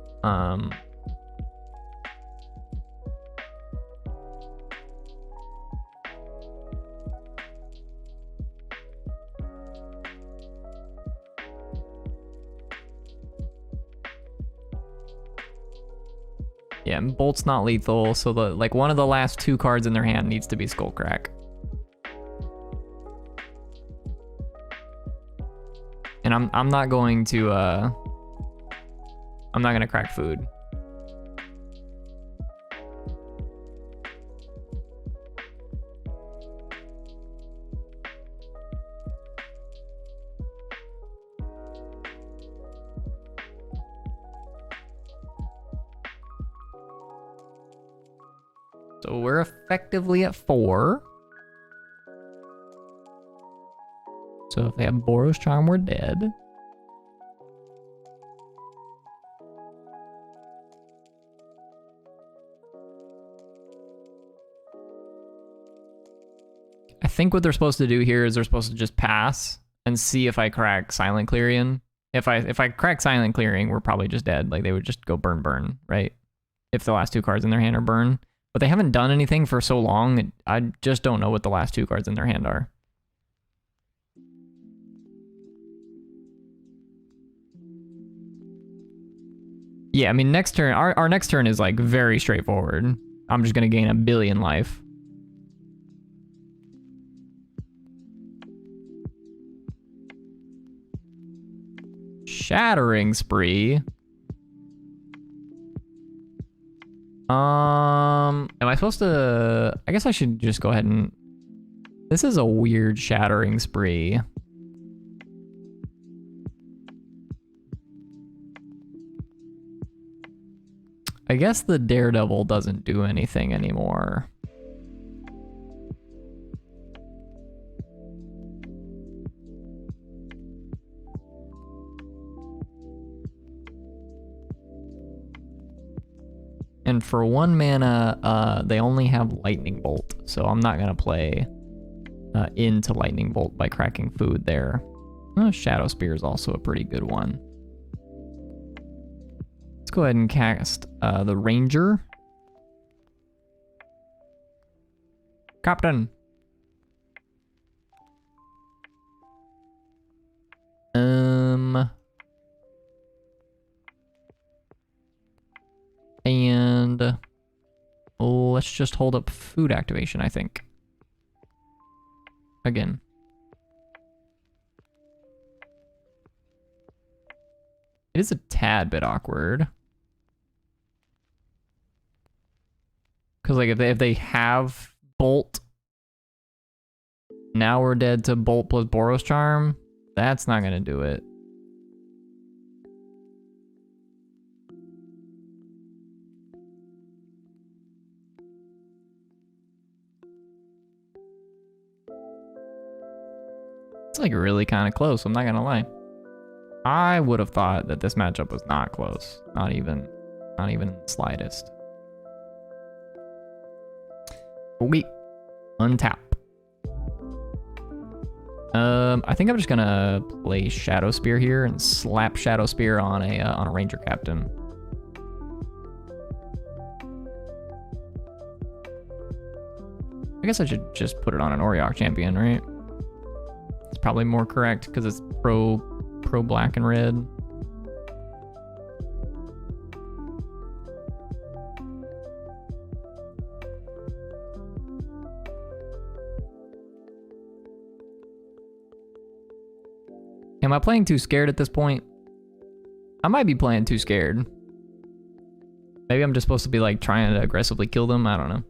Yeah, Bolt's not lethal, so the like one of the last 2 cards in their hand needs to be Skullcrack. And I'm not going to I'm not gonna crack food. So we're effectively at 4. So if they have Boros Charm, we're dead. I think what they're supposed to do here is they're supposed to just pass and see if I crack Silent Clearing. If I crack Silent Clearing, we're probably just dead. Like they would just go burn, right? If the last 2 cards in their hand are burn. But they haven't done anything for so long, I just don't know what the last 2 cards in their hand are. Yeah, I mean, next turn, our next turn is like very straightforward. I'm just gonna gain 1 billion life. Shattering Spree. Am I supposed to... I guess I should just go ahead and... This is a weird Shattering Spree. I guess the Daredevil doesn't do anything anymore. And for 1 mana, they only have Lightning Bolt, so I'm not gonna play into Lightning Bolt by cracking food there. Shadow Spear is also a pretty good one. Let's go ahead and cast the Ranger. Captain. And let's just hold up food activation, I think. Again. It is a tad bit awkward. Because like if they have Bolt, now we're dead to Bolt plus Boros Charm. That's not gonna do it. It's like really kind of close, I'm not gonna lie. I would have thought that this matchup was not close. Not even the slightest. Okay. Untap. I think I'm just gonna play Shadow Spear here and slap Shadow Spear on a Ranger Captain. I guess I should just put it on an Oriok Champion, right? It's probably more correct because it's pro black and red. Am I playing too scared at this point? I might be playing too scared. Maybe I'm just supposed to be like trying to aggressively kill them. I don't know.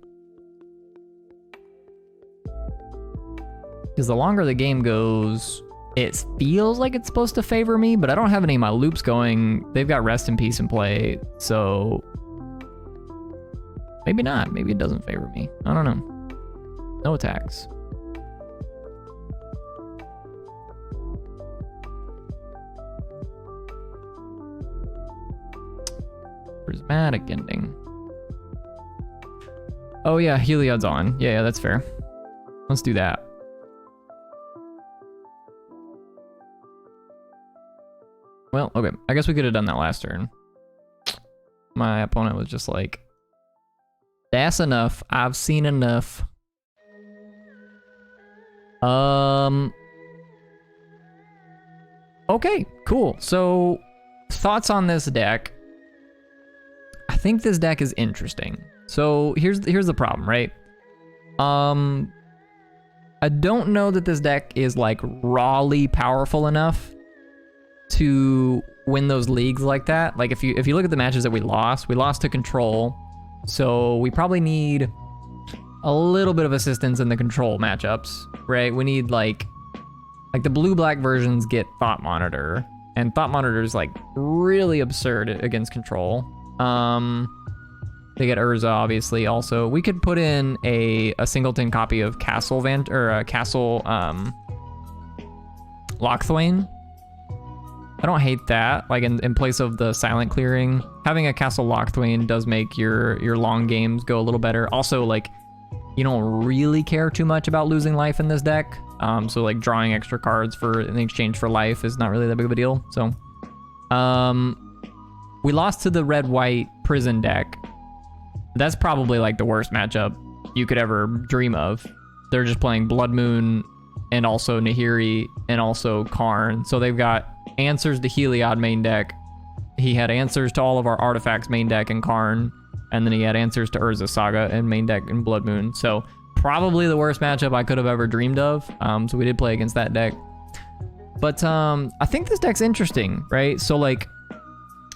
Because the longer the game goes, it feels like it's supposed to favor me, but I don't have any of my loops going. They've got Rest in Peace in play, so maybe not. Maybe it doesn't favor me. I don't know. No attacks. dramatic ending. Oh yeah, Heliod's on. Yeah, that's fair. Let's do that. Well, okay. I guess we could have done that last turn. My opponent was just like, that's enough. I've seen enough. Okay, cool. So, thoughts on this deck. I think this deck is interesting. So, here's the problem, right? I don't know that this deck is like rawly powerful enough to win those leagues like that. Like if you look at the matches that we lost to Control. So we probably need a little bit of assistance in the Control matchups, right? We need like the blue-black versions get Thought Monitor, and Thought Monitor is like really absurd against Control. They get Urza, obviously. Also, we could put in a singleton copy of Castle Lockthwain. I don't hate that. Like in place of the silent clearing, having a Castle Lockthwain does make your long games go a little better. Also, like, you don't really care too much about losing life in this deck. So like drawing extra cards in exchange for life is not really that big of a deal. So, we lost to the red-white prison deck. That's probably like the worst matchup you could ever dream of. They're just playing Blood Moon and also Nahiri and also Karn. So they've got answers to Heliod main deck. He had answers to all of our artifacts main deck in Karn. And then he had answers to Urza Saga and main deck in Blood Moon. So probably the worst matchup I could have ever dreamed of. So we did play against that deck. But I think this deck's interesting, right? So like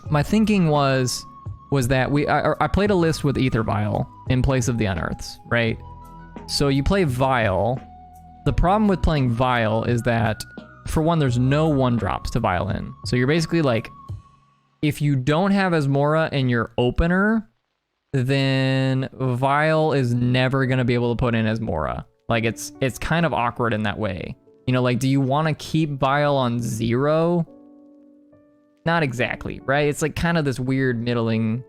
my thinking was that I played a list with Aether Vial in place of the Unearths, right? So you play Vial. The problem with playing Vial is that, for one, there's no 1-drops to Vial in. So you're basically like, if you don't have Asmora in your opener, then Vial is never going to be able to put in Asmora. Like, it's kind of awkward in that way. You know, like, do you want to keep Vial on 0? Not exactly, right? It's like kind of this weird middling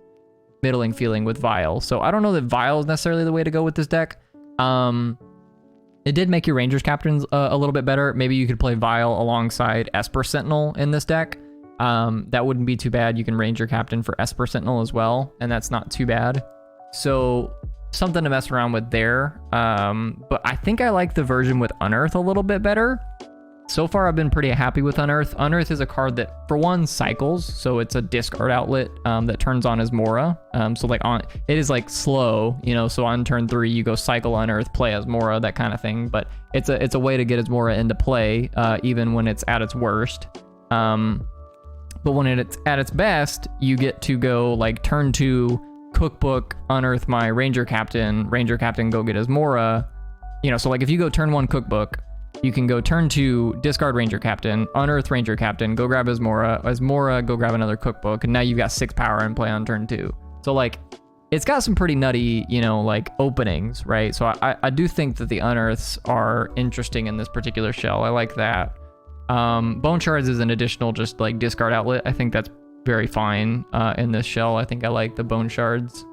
feeling with Vial. So I don't know that Vial is necessarily the way to go with this deck. It did make your Rangers captains a little bit better. Maybe you could play Vial alongside Esper Sentinel in this deck. That wouldn't be too bad. You can Ranger captain for Esper Sentinel as well, and that's not too bad. So something to mess around with there. But I think I like the version with Unearth a little bit better. So far, I've been pretty happy with Unearth. Unearth is a card that, for one, cycles, so it's a discard outlet that turns on Asmora. So like it is like slow, you know. So on turn 3, you go cycle Unearth, play Asmora, that kind of thing. But it's a way to get Asmora into play, even when it's at its worst. But when it's at its best, you get to go like turn 2, Cookbook, Unearth my Ranger Captain, go get Asmora. You know, so like if you go turn 1 Cookbook, you can go turn 2, discard Ranger Captain, Unearth Ranger Captain, go grab Asmora, go grab another Cookbook, and now you've got 6 power and play on turn 2. So like, it's got some pretty nutty, you know, like openings, right? So I do think that the Unearths are interesting in this particular shell. I like that. Bone Shards is an additional just like discard outlet. I think that's very fine in this shell. I think I like the Bone Shards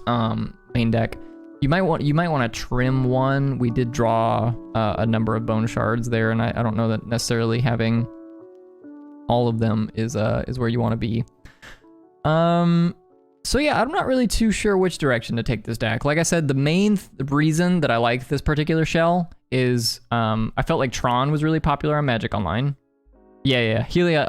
main deck. You might want to trim one. We did draw a number of Bone Shards there, and I don't know that necessarily having all of them is where you want to be. So yeah, I'm not really too sure which direction to take this deck. Like I said, the main reason that I like this particular shell is I felt like Tron was really popular on Magic Online. Yeah. Heliod,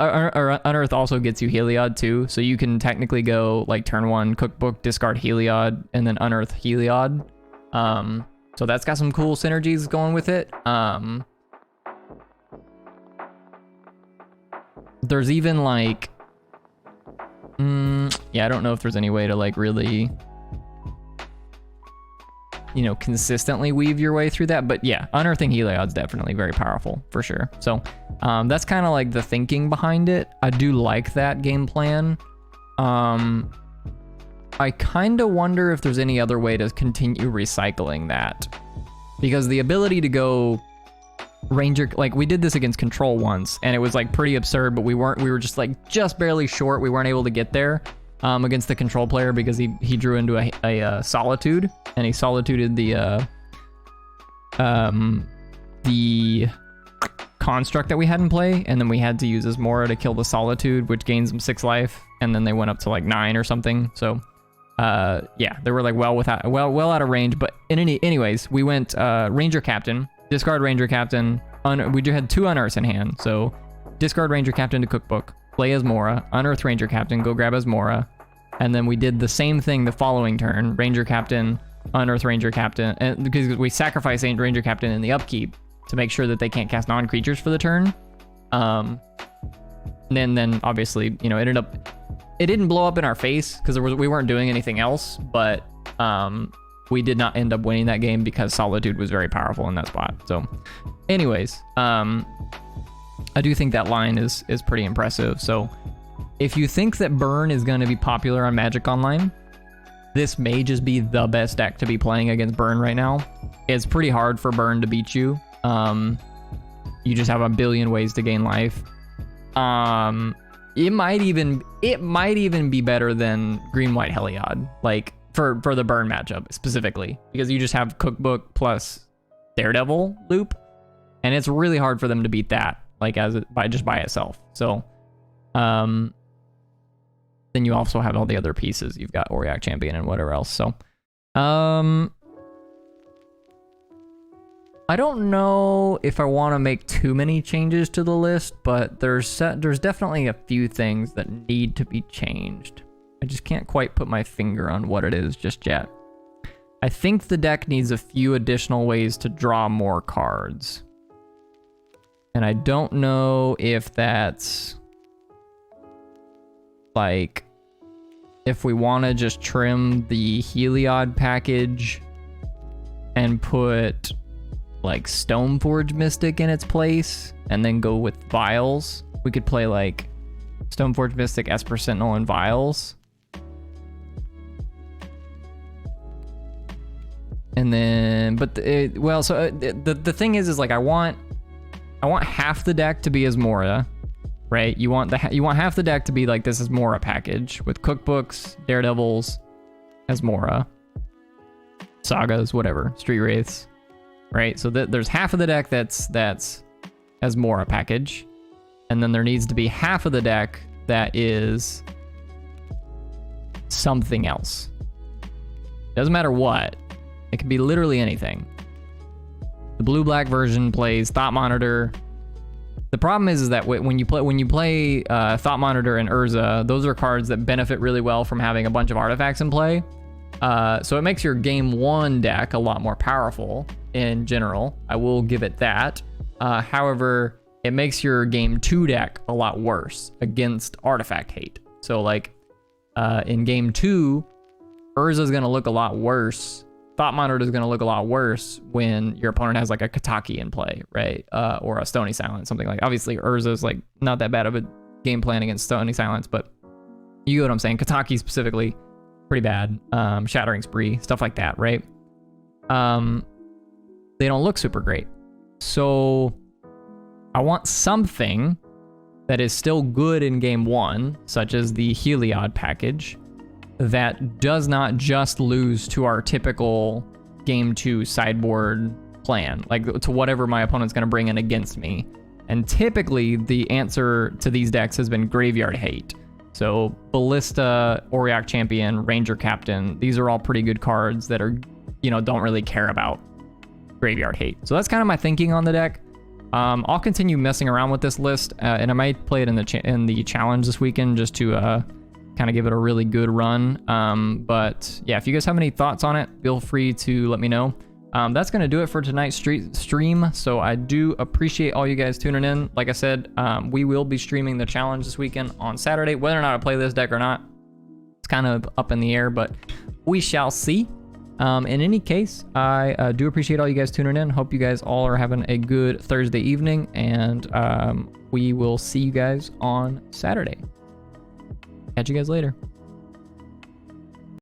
Unearth also gets you Heliod too, so you can technically go like turn 1 Cookbook, discard Heliod, and then Unearth Heliod. So that's got some cool synergies going with it. There's even like, yeah, I don't know if there's any way to like really, you know, consistently weave your way through that. But yeah, Unearthing Heliod's definitely very powerful for sure. So that's kind of like the thinking behind it. I do like that game plan. I kind of wonder if there's any other way to continue recycling that, because the ability to go Ranger, like we did this against Control once and it was like pretty absurd, but we were just like just barely short. We weren't able to get there. against the control player because he drew into a Solitude, and he Solituded the construct that we had in play, and then we had to use Asmo-Heliod to kill the Solitude, which gains them 6 life, and then they went up to like 9 or something. So yeah, they were like well out of range. But anyways, we went Ranger Captain, discard Ranger Captain. We had 2 Unearths in hand, so discard Ranger Captain to Cookbook, play Asmo-Heliod, Unearth Ranger Captain, go grab Asmo-Heliod, and then we did the same thing the following turn, Ranger Captain, Unearth Ranger Captain, and because we sacrifice Ranger Captain in the upkeep to make sure that they can't cast non-creatures for the turn. Then obviously, you know, it didn't blow up in our face because we weren't doing anything else, but we did not end up winning that game because Solitude was very powerful in that spot. So anyways, I do think that line is pretty impressive. So if you think that Burn is going to be popular on Magic Online, this may just be the best deck to be playing against Burn right now. It's pretty hard for Burn to beat you. You just have a billion ways to gain life. It might even be better than Green-White Heliod, like for the Burn matchup specifically, because you just have Cookbook plus Daredevil loop, and it's really hard for them to beat that, like by itself. So, then you also have all the other pieces. You've got Auriok Champion and whatever else. So, I don't know if I want to make too many changes to the list, but there's definitely a few things that need to be changed. I just can't quite put my finger on what it is just yet. I think the deck needs a few additional ways to draw more cards. And I don't know if that's like, if we want to just trim the Heliod package and put like Stoneforge Mystic in its place and then go with Vials. We could play like Stoneforge Mystic, Esper Sentinel, and Vials. And then, but the thing is like I want half the deck to be Asmo-Heliod, right? You want half the deck to be like this Asmo-Heliod package with Cookbooks, Daredevils, Asmo-Heliod, Sagas, whatever, Street Wraiths, right? So there's half of the deck that's Asmo-Heliod package, and then there needs to be half of the deck that is something else. Doesn't matter what. It can be literally anything. The blue-black version plays Thought Monitor. The problem is that when you play Thought Monitor and Urza, those are cards that benefit really well from having a bunch of artifacts in play. So it makes your game 1 deck a lot more powerful in general. I will give it that. However, it makes your game 2 deck a lot worse against artifact hate. So like in game 2, Urza is going to look a lot worse. Thought Monitor is going to look a lot worse when your opponent has like a Kataki in play, right? Or a Stony Silence, something like. Obviously, Urza is like not that bad of a game plan against Stony Silence, but you get what I'm saying. Kataki specifically, pretty bad. Shattering Spree, stuff like that, right? They don't look super great. So I want something that is still good in game 1, such as the Heliod package, that does not just lose to our typical game 2 sideboard plan, like to whatever my opponent's going to bring in against me. And typically the answer to these decks has been Graveyard Hate. So Ballista, Auriok Champion, Ranger Captain, these are all pretty good cards that are, don't really care about Graveyard Hate. So that's kind of my thinking on the deck. I'll continue messing around with this list, and I might play it in the challenge this weekend just to kind of give it a really good run. But yeah, if you guys have any thoughts on it, feel free to let me know. That's going to do it for tonight's stream. So I do appreciate all you guys tuning in. Like I said, we will be streaming the challenge this weekend on Saturday. Whether or not I play this deck or not, it's kind of up in the air, but we shall see. In any case, I do appreciate all you guys tuning in. Hope you guys all are having a good Thursday evening, and we will see you guys on Saturday. Catch you guys later.